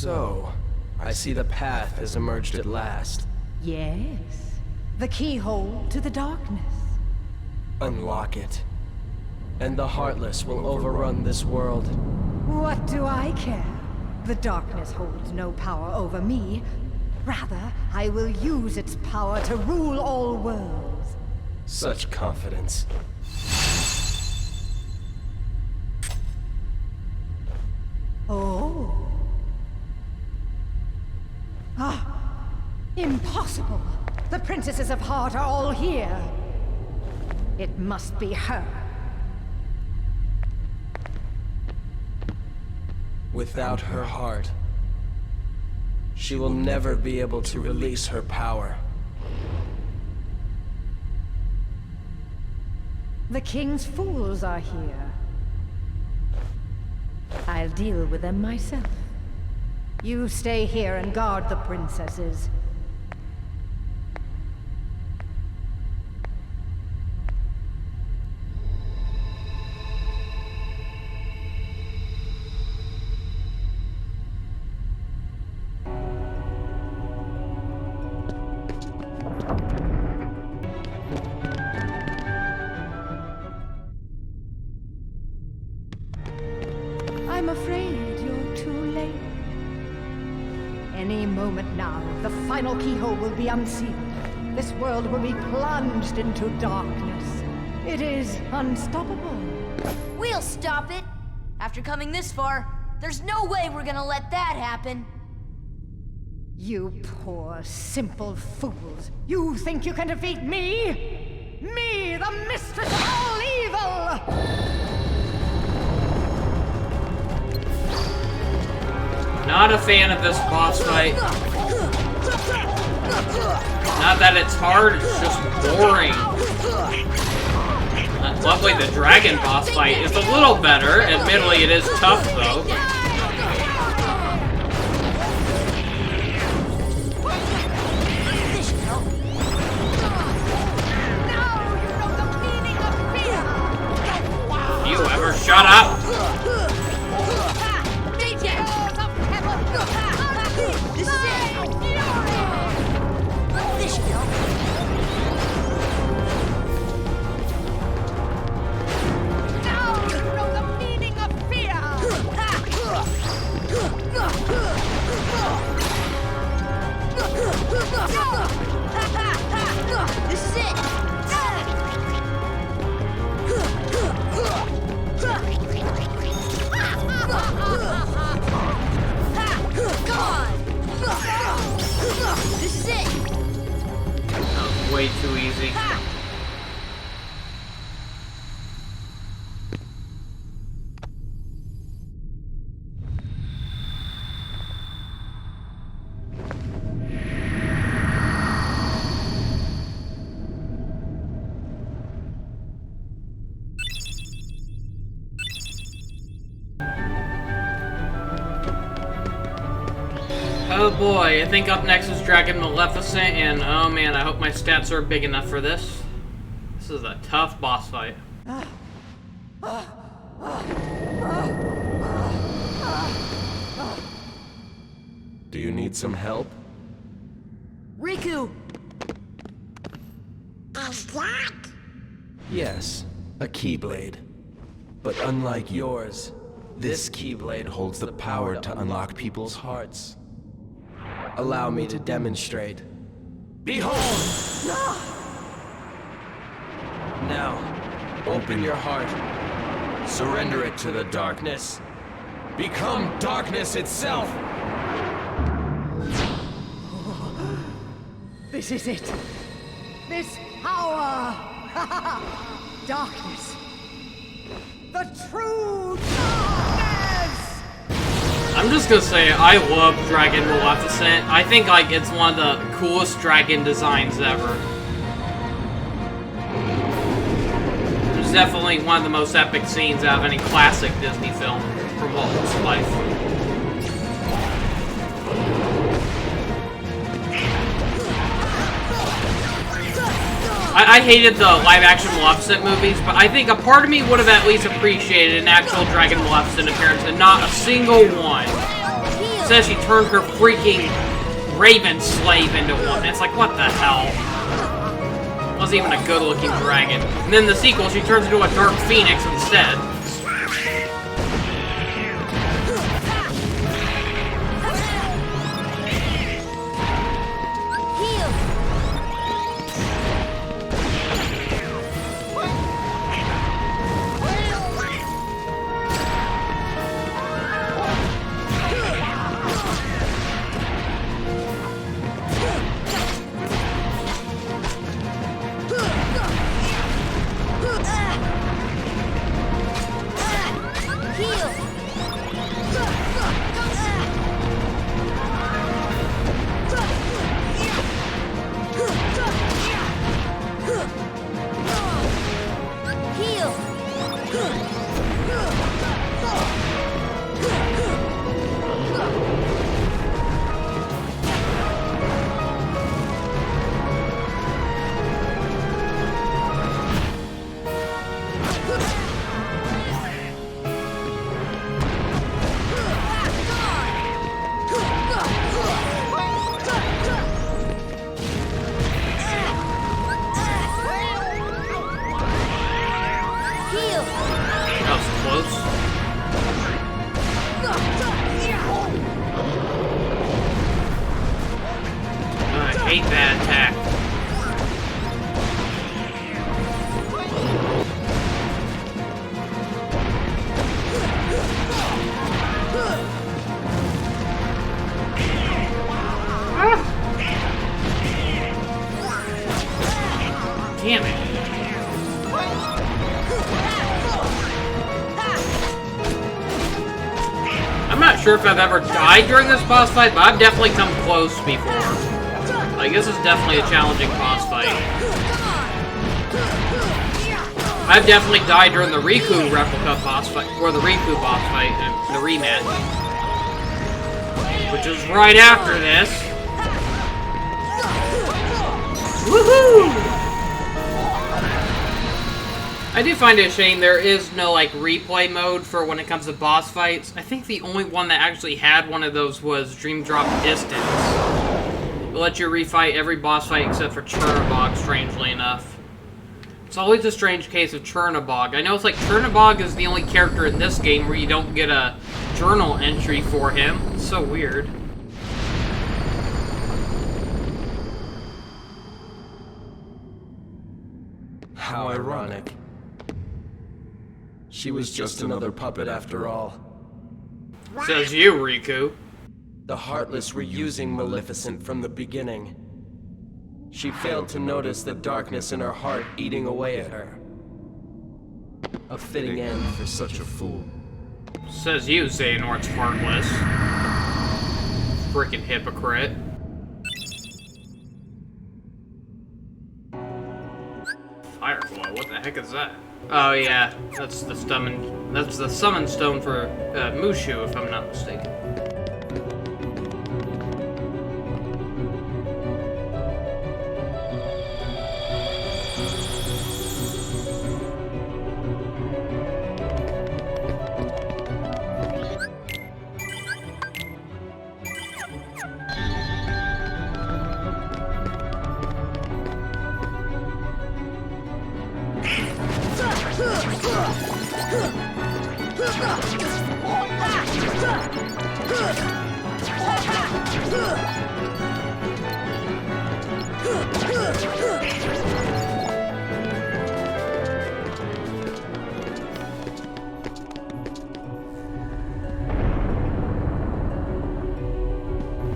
So, I see the path has emerged at last. Yes. The keyhole to the darkness. Unlock it, and the Heartless will overrun this world. What do I care? The darkness holds no power over me. Rather, I will use its power to rule all worlds. Such confidence. Oh. Ah, impossible! The Princesses of Heart are all here. It must be her. Without her heart, she will never be able to release her power. The king's fools are here. I'll deal with them myself. You stay here and guard the princesses. I'm afraid you're too late. Any moment now, the final keyhole will be unsealed. This world will be plunged into darkness. It is unstoppable. We'll stop it. After coming this far, there's no way we're gonna let that happen. You poor, simple fools. You think you can defeat me? Me, the mistress of all evil! Not a fan of this boss fight. Not that it's hard, it's just boring. Luckily, the dragon boss fight is a little better. Admittedly, it is tough, though. You ever shut up? This is it! Come on! This is it! Way too easy. Oh boy, I think up next is Dragon Maleficent, and oh man, I hope my stats are big enough for this. This is a tough boss fight. Do you need some help? Riku! Yes, a Keyblade. But unlike yours, this Keyblade holds the power to unlock people's hearts. Allow me to demonstrate. Behold! Now, open your heart. Surrender it to the darkness. Become darkness itself! This is it. This power! Darkness. The true darkness! I'm just gonna say, I love Dragon Maleficent. I think, like, it's one of the coolest dragon designs ever. It's definitely one of the most epic scenes out of any classic Disney film from Walt's life. I hated the live-action Maleficent movies, but I think a part of me would have at least appreciated an actual Dragon Maleficent appearance, and not a single one. It says she turned her freaking Raven slave into one. And it's like, what the hell? Wasn't even a good-looking dragon. And then the sequel, she turns into a Dark Phoenix instead. hate that attack. Damn it. I'm not sure if I've ever died during this boss fight, but I've definitely come close before. Like, this is definitely a challenging boss fight. I've definitely died during the Riku replica boss fight, or the Riku boss fight, and the rematch. Which is right after this. Woohoo! I do find it a shame there is no, like, replay mode for when it comes to boss fights. I think the only one that actually had one of those was Dream Drop Distance. It lets you refight every boss fight except for Chernabog, strangely enough. It's always a strange case of Chernabog. I know it's like Chernabog is the only character in this game where you don't get a journal entry for him. It's so weird. How ironic. She was just another puppet after all. Says you, Riku. The Heartless were using Maleficent from the beginning. She failed to notice the darkness in her heart eating away at her. A fitting end for such a fool. Says you, Xehanort's Heartless. Freaking hypocrite. Firefly, what the heck is that? Oh yeah, that's the summon stone for Mushu, if I'm not mistaken.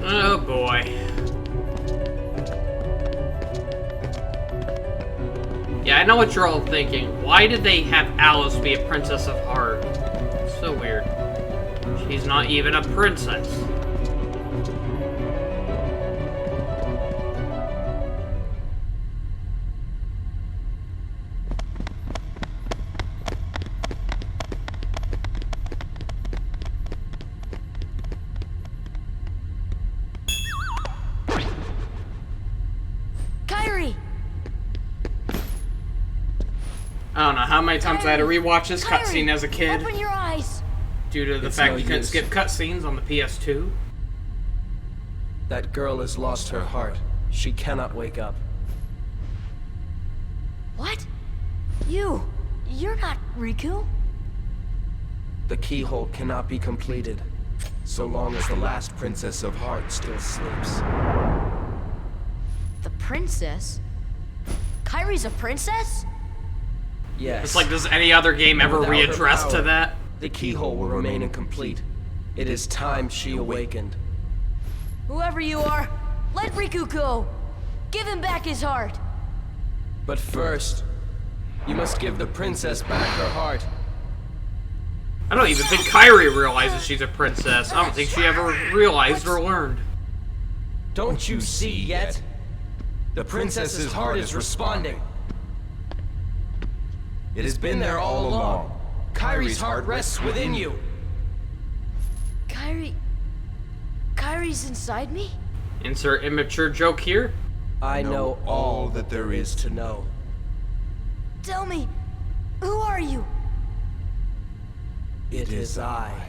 Oh boy. Yeah, I know what you're all thinking. Why did they have Alice be a princess of heart? So weird. She's not even a princess. I don't know how many times I had to rewatch this cutscene as a kid. Open your eyes. Due to the fact you couldn't skip cutscenes on the PS2. That girl has lost her heart. She cannot wake up. What? You're not Riku? The keyhole cannot be completed, so long as the last Princess of Heart still sleeps. The princess? Kairi's a princess? Yes. It's like, does any other game ever readdress to that? The keyhole will remain incomplete. It is time she awakened. Whoever you are, let Riku go. Give him back his heart. But first, you must give the princess back her heart. I don't even think Kairi realizes she's a princess. I don't think she ever realized or learned. Don't you see yet? The princess's heart is responding. It has been there all along. Kairi's heart rests within you. Kairi's inside me? Insert immature joke here. I know all that there is to know. Tell me, who are you? It is I,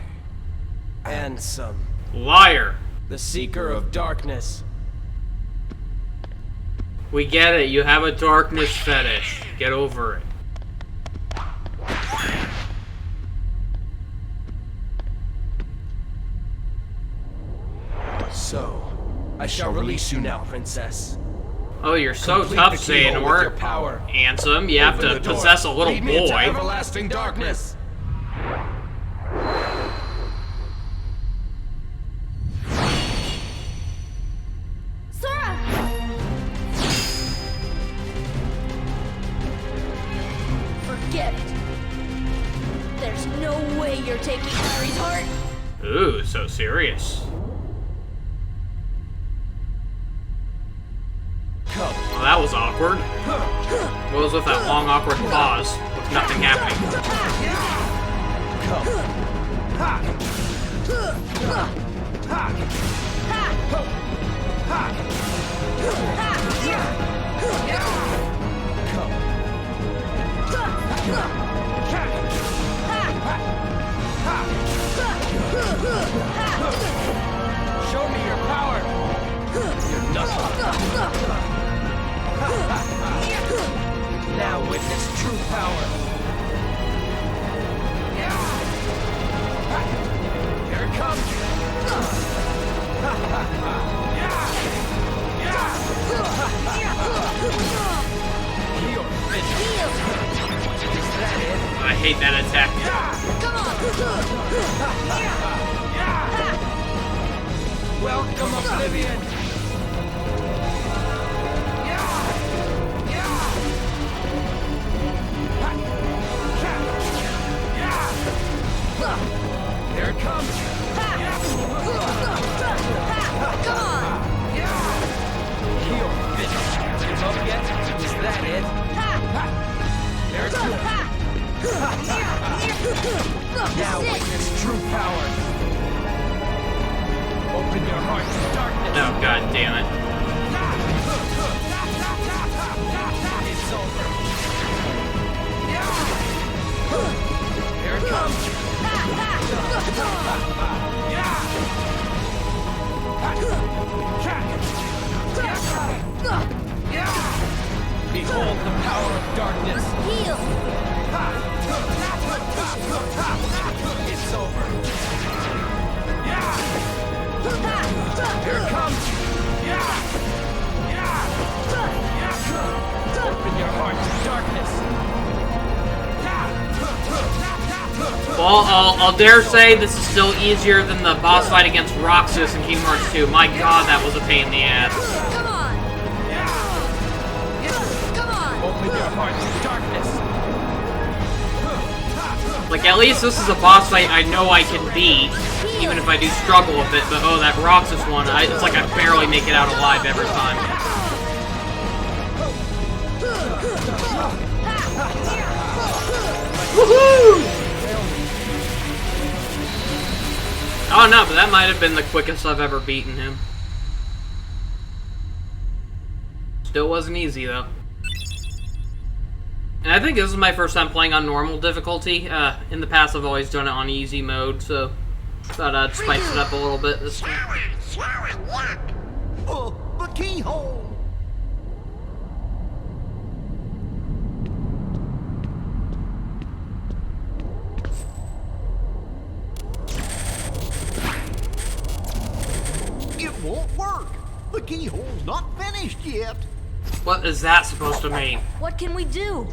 Ansem, Liar. the Seeker of Darkness. We get it. You have a darkness fetish. Get over it. So, I shall release you now, princess. Oh, you're so Complete tough, the keyhole with your Xehanort. power. Handsome, you have Open to the door. possess a little Lead me into boy. everlasting darkness. Sora! Forget it. There's no way you're taking Harry's heart. Ooh, so serious. Well, that was awkward. What was with that long, awkward pause with nothing happening? Show me your power. You're nothing. Now witness true power. Here it comes. You're finished. Is that it? I hate that attack. Welcome, Oblivion. Here it comes. Come on! You're finished. Give up yet? Is that it? There it goes. Now witness true power. Open your heart to darkness. Oh, god damn it. It's over. Here it comes. Behold the power of darkness. Heal! It's over. Here it comes. Open your heart to darkness. Well, I'll dare say this is still easier than the boss fight against Roxas in Kingdom Hearts 2. My god, that was a pain in the ass. Come on! Come on! Open your heart to darkness. Like, at least this is a boss fight I know I can beat, even if I do struggle a bit. But oh, that Roxas one, it's like I barely make it out alive every time. Woohoo! Oh no, but that might have been the quickest I've ever beaten him. Still wasn't easy though. And I think this is my first time playing on normal difficulty. In the past I've always done it on easy mode, so thought I'd spice it up a little bit this time. The keyhole! It won't work! The keyhole's not finished yet! What is that supposed to mean? What can we do?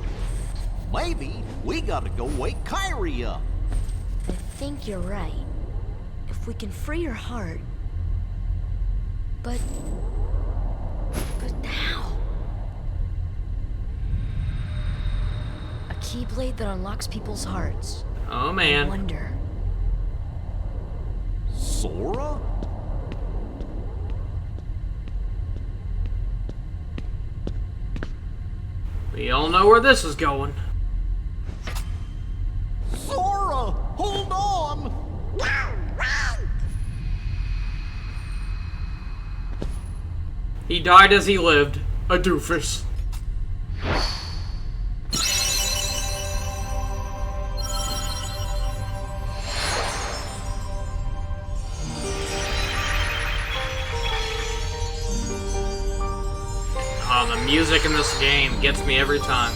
Maybe we gotta go wake Kyrie up. I think you're right. If we can free her heart... But how? A keyblade that unlocks people's hearts. Oh man. I wonder. Sora? We all know where this is going. Sora! Hold on! He died as he lived. A doofus. Oh, the music in this game gets me every time.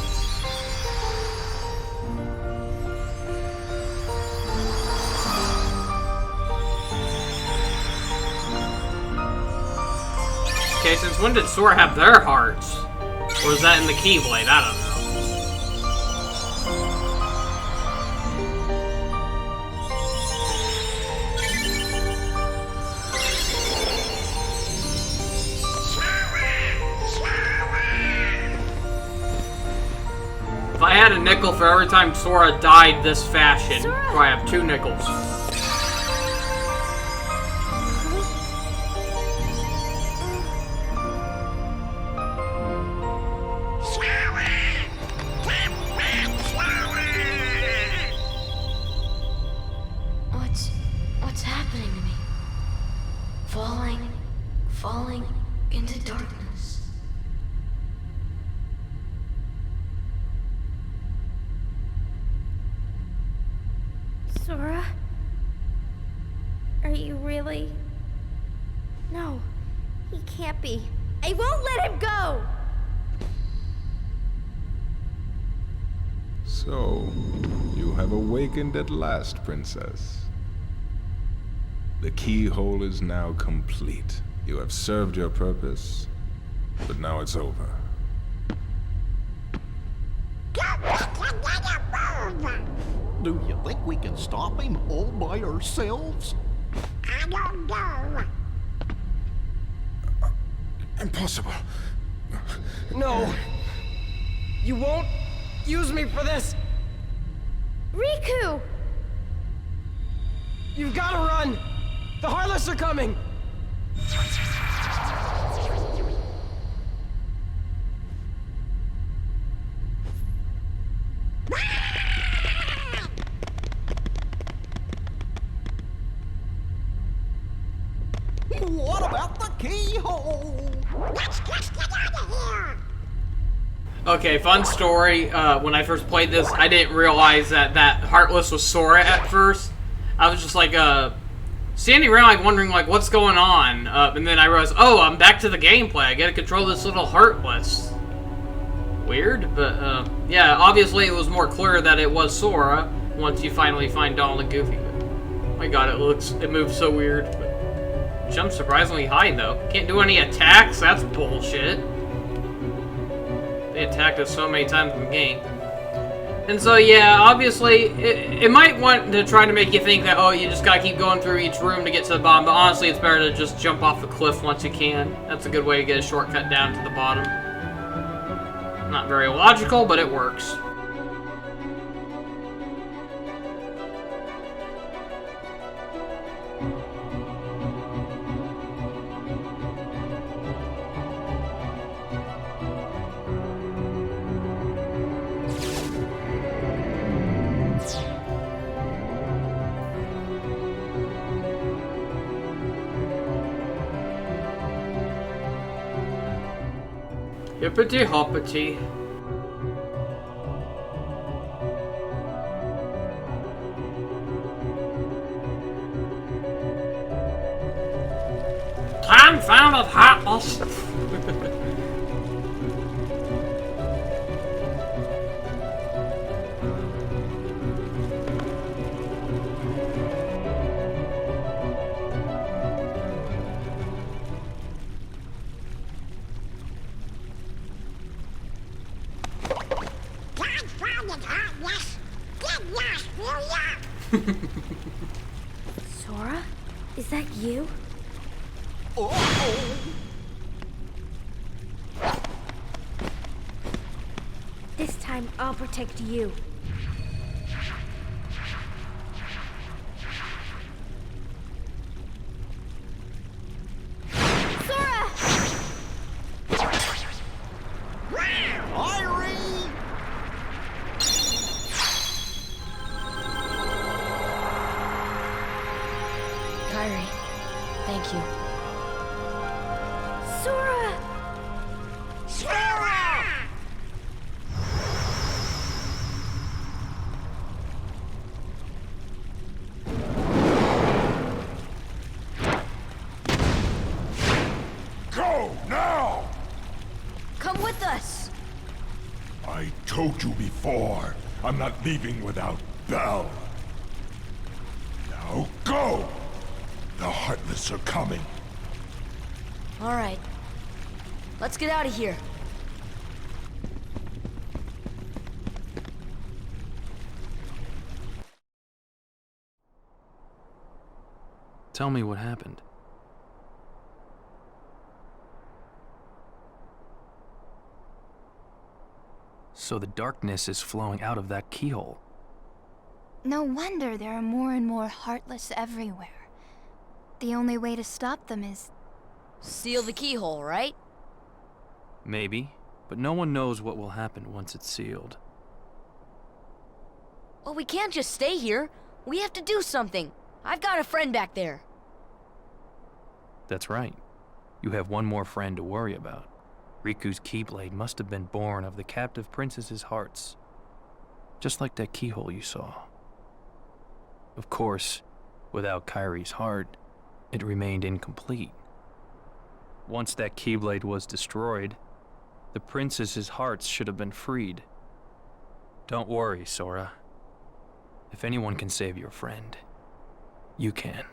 Okay, since when did Sora have their hearts? Or was that in the Keyblade? I don't know. If I had a nickel for every time Sora died this fashion, do I have 2 nickels? What's happening to me? Falling into darkness. Sora? Are you really? No, he can't be. I won't let him go! So, you have awakened at last, Princess. The keyhole is now complete. You have served your purpose, but now it's over. Do you think we can stop him all by ourselves? I don't know. Impossible. No! You won't use me for this! Riku! You've gotta run! The Heartless are coming! What about the keyhole? Let's just get out of here. Okay, fun story. When I first played this, I didn't realize that Heartless was Sora at first. I was just like, standing around like wondering like what's going on. And then I realized, oh, I'm back to the gameplay. I gotta control this little Heartless. Weird, but yeah, obviously it was more clear that it was Sora once you finally find Donald and Goofy. Oh my god, it moves so weird. But jumps surprisingly high though. Can't do any attacks? That's bullshit. They attacked us so many times in the game. And so yeah, obviously, it might want to try to make you think that, oh, you just gotta keep going through each room to get to the bottom, but honestly, it's better to just jump off the cliff once you can. That's a good way to get a shortcut down to the bottom. Not very logical, but it works. Hippity hoppity. Confounded Heartless. Sora? Is that you? Uh-oh. This time I'll protect you. Sora! Irene! Kyrie, thank you. Sora! Sora! Go now! Come with us! I told you before, I'm not leaving without Belle. Now go! The Heartless are coming. All right, Let's get out of here. Tell me what happened. So the darkness is flowing out of that keyhole. No wonder there are more and more Heartless everywhere. The only way to stop them is... Seal the keyhole, right? Maybe, but no one knows what will happen once it's sealed. Well, we can't just stay here. We have to do something. I've got a friend back there. That's right. You have one more friend to worry about. Riku's Keyblade must have been born of the captive princess's hearts. Just like that keyhole you saw. Of course, without Kairi's heart, it remained incomplete. Once that Keyblade was destroyed, the princess's hearts should have been freed. Don't worry, Sora. If anyone can save your friend, you can.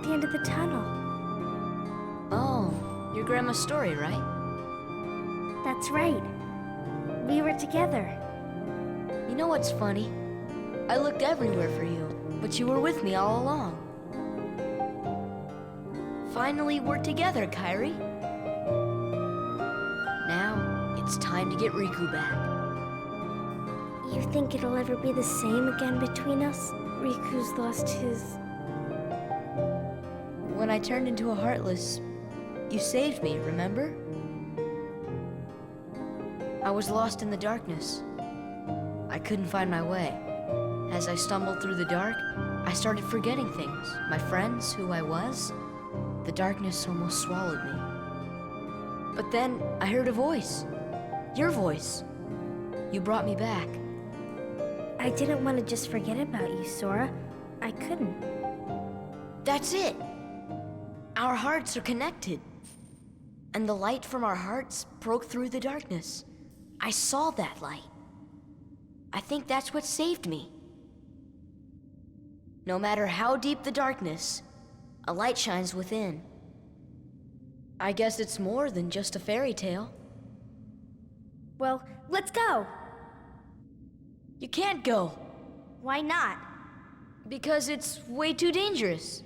End of the tunnel. Oh, your grandma's story, right? That's right. We were together. You know what's funny? I looked everywhere for you, but you were with me all along. Finally, we're together, Kairi. Now, it's time to get Riku back. You think it'll ever be the same again between us? Riku's lost his... When I turned into a Heartless, you saved me, remember? I was lost in the darkness. I couldn't find my way. As I stumbled through the dark, I started forgetting things. My friends, who I was. The darkness almost swallowed me. But then I heard a voice. Your voice. You brought me back. I didn't want to just forget about you, Sora. I couldn't. That's it. Our hearts are connected. And the light from our hearts broke through the darkness. I saw that light. I think that's what saved me. No matter how deep the darkness, a light shines within. I guess it's more than just a fairy tale. Well, let's go. You can't go. Why not? Because it's way too dangerous.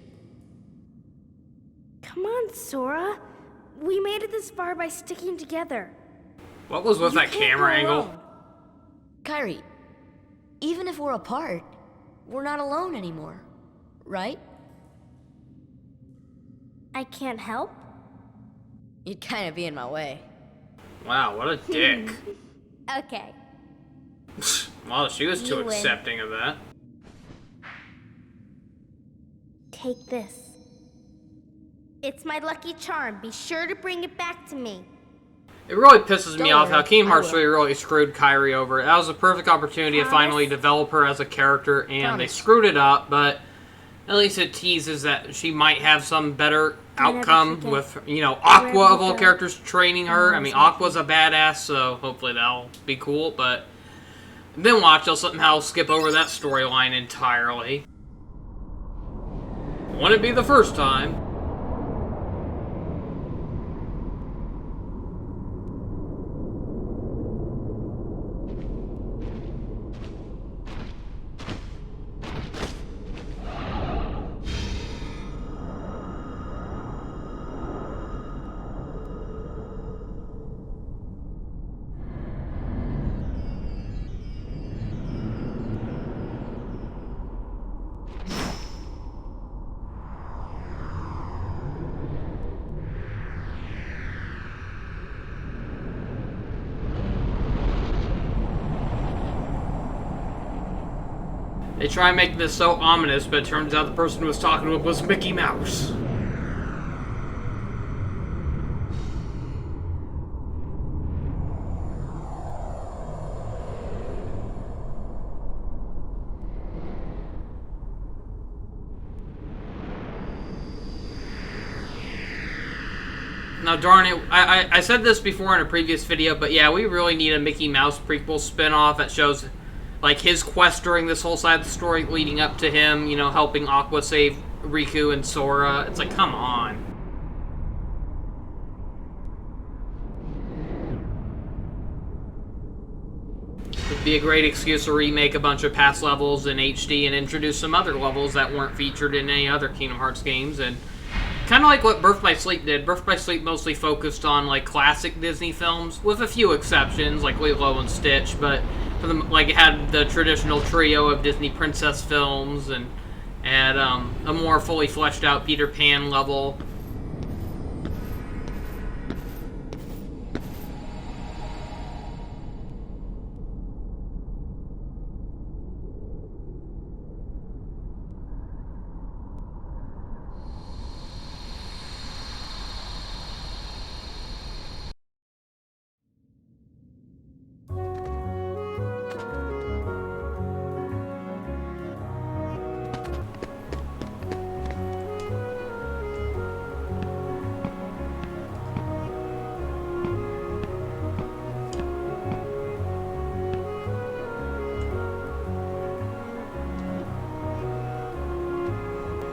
Come on, Sora. We made it this far by sticking together. What was with that camera angle? Kairi, even if we're apart, we're not alone anymore, right? I can't help? You'd kind of be in my way. Wow, what a dick. Okay. Well, she was too You win. accepting of that. take this. It's my lucky charm. Be sure to bring it back to me. It really pisses me Don't off how worry, Kingdom I Hearts will. 3 really screwed Kairi over. That was a perfect opportunity to finally develop her as a character, and they Promise. screwed it up, but at least it teases that she might have some better Don't ever outcome forget with, you know, Aqua wherever of you all go, characters training her. I always mean, have Aqua's a badass, so hopefully that'll be cool, but then watch, they'll somehow skip over that storyline entirely. Wouldn't be the first time. They try and make this so ominous, but it turns out the person who was talking with was Mickey Mouse. Now, darn it, I said this before in a previous video, but yeah, we really need a Mickey Mouse prequel spin-off that shows like his quest during this whole side of the story leading up to him, you know, helping Aqua save Riku and Sora. It's like, come on. It'd be a great excuse to remake a bunch of past levels in HD and introduce some other levels that weren't featured in any other Kingdom Hearts games, and kind of like what Birth by Sleep did. Birth by Sleep mostly focused on like classic Disney films, with a few exceptions like Lilo and Stitch, but for the, like, it had the traditional trio of Disney princess films and had a more fully fleshed out Peter Pan level.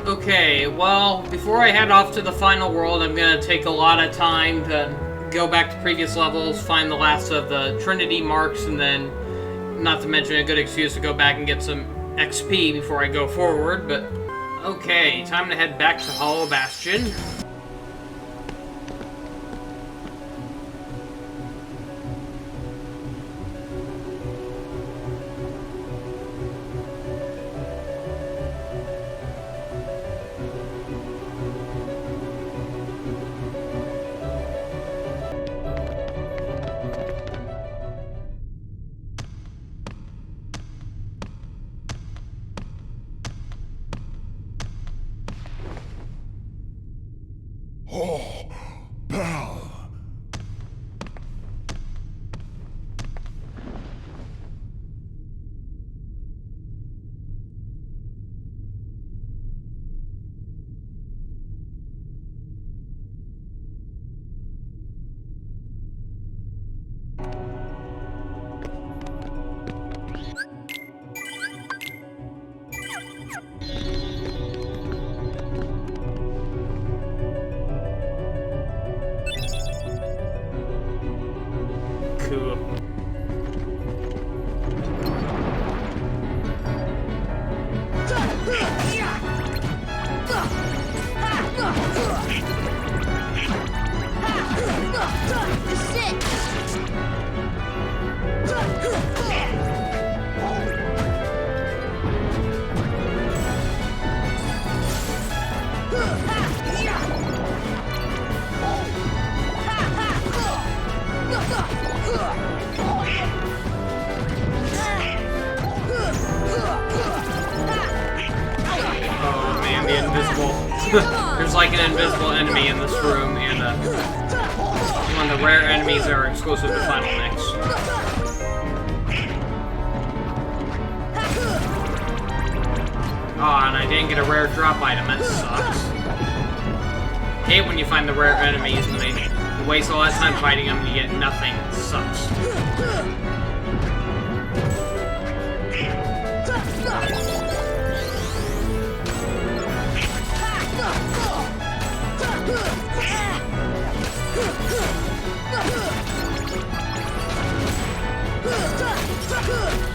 Okay, well, before I head off to the final world, I'm gonna take a lot of time to go back to previous levels, find the last of the Trinity marks, and then, not to mention a good excuse to go back and get some XP before I go forward, but okay, time to head back to Hollow Bastion. Oh, Belle. the invisible. There's like an invisible enemy in this room, and one of the rare enemies that are exclusive to Final Mix. Oh, and I didn't get a rare drop item. That sucks. Hate when you find the rare enemies and you waste a lot of time fighting them and you get nothing. It sucks.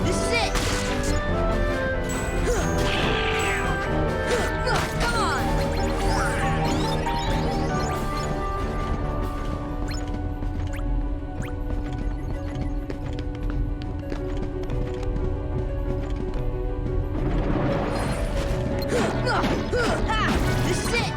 This is it! Come on! This is it!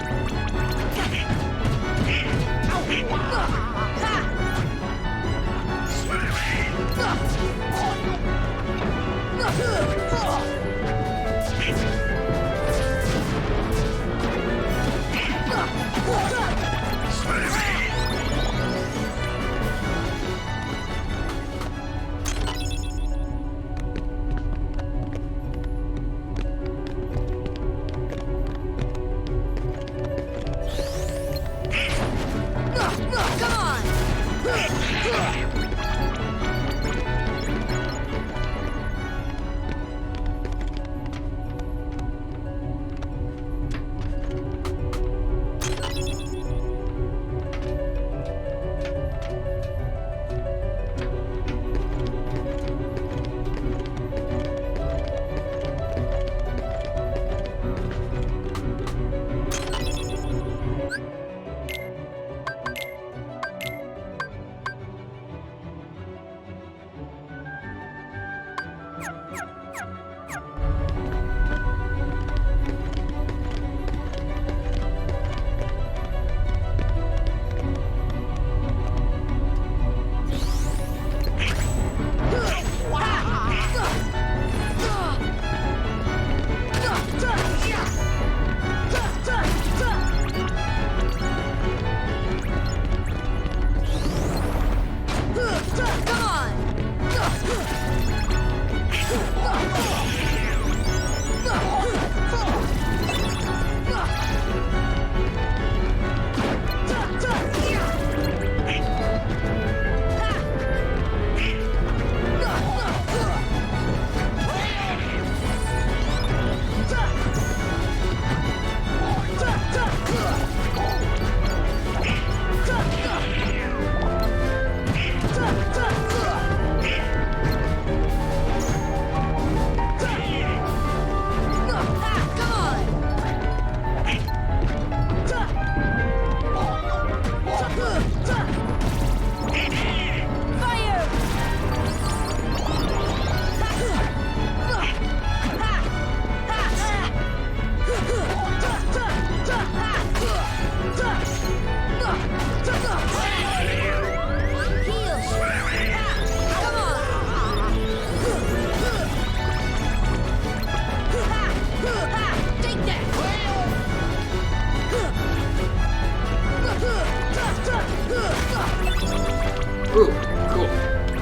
Ooh, cool.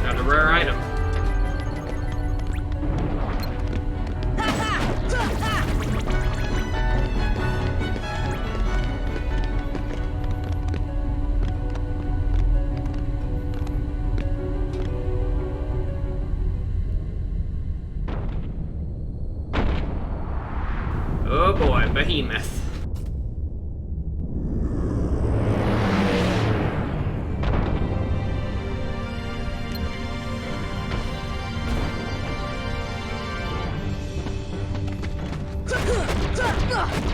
Got a rare item. Oh boy, Behemoth.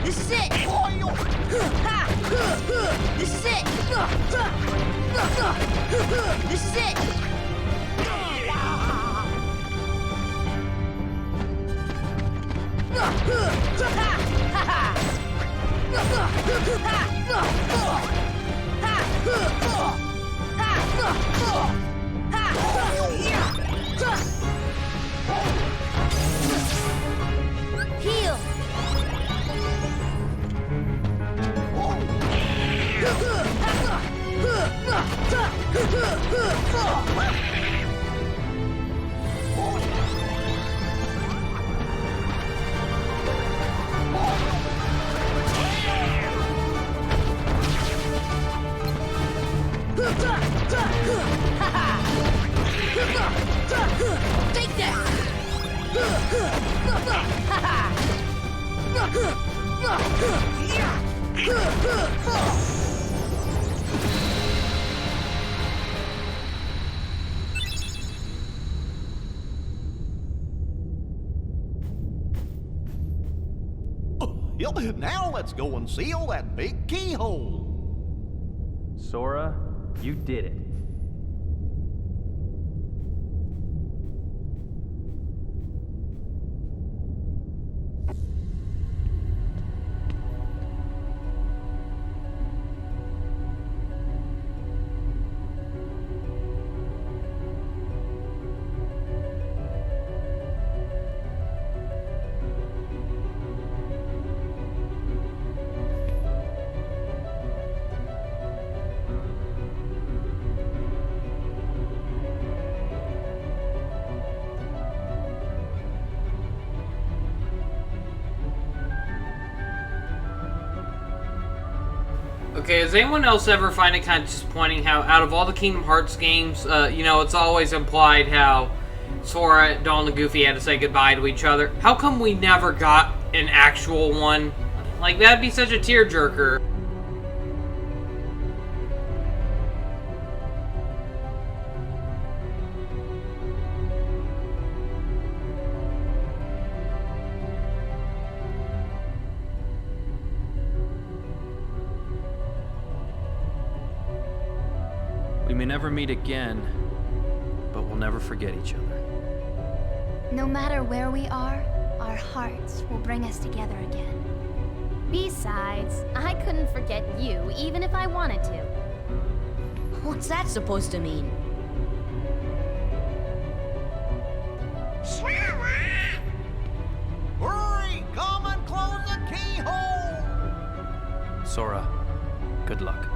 This is it! This is it! This is it! Heal! Now let's go and seal that big keyhole. Sora, you did it. Okay, does anyone else ever find it kind of disappointing how out of all the Kingdom Hearts games, you know, it's always implied how Sora, Donald, and Goofy had to say goodbye to each other. How come we never got an actual one? Like, that'd be such a tearjerker. We may never meet again, but we'll never forget each other. No matter where we are, our hearts will bring us together again. Besides, I couldn't forget you, even if I wanted to. What's that supposed to mean? Hurry! Come and close the keyhole! Sora, good luck.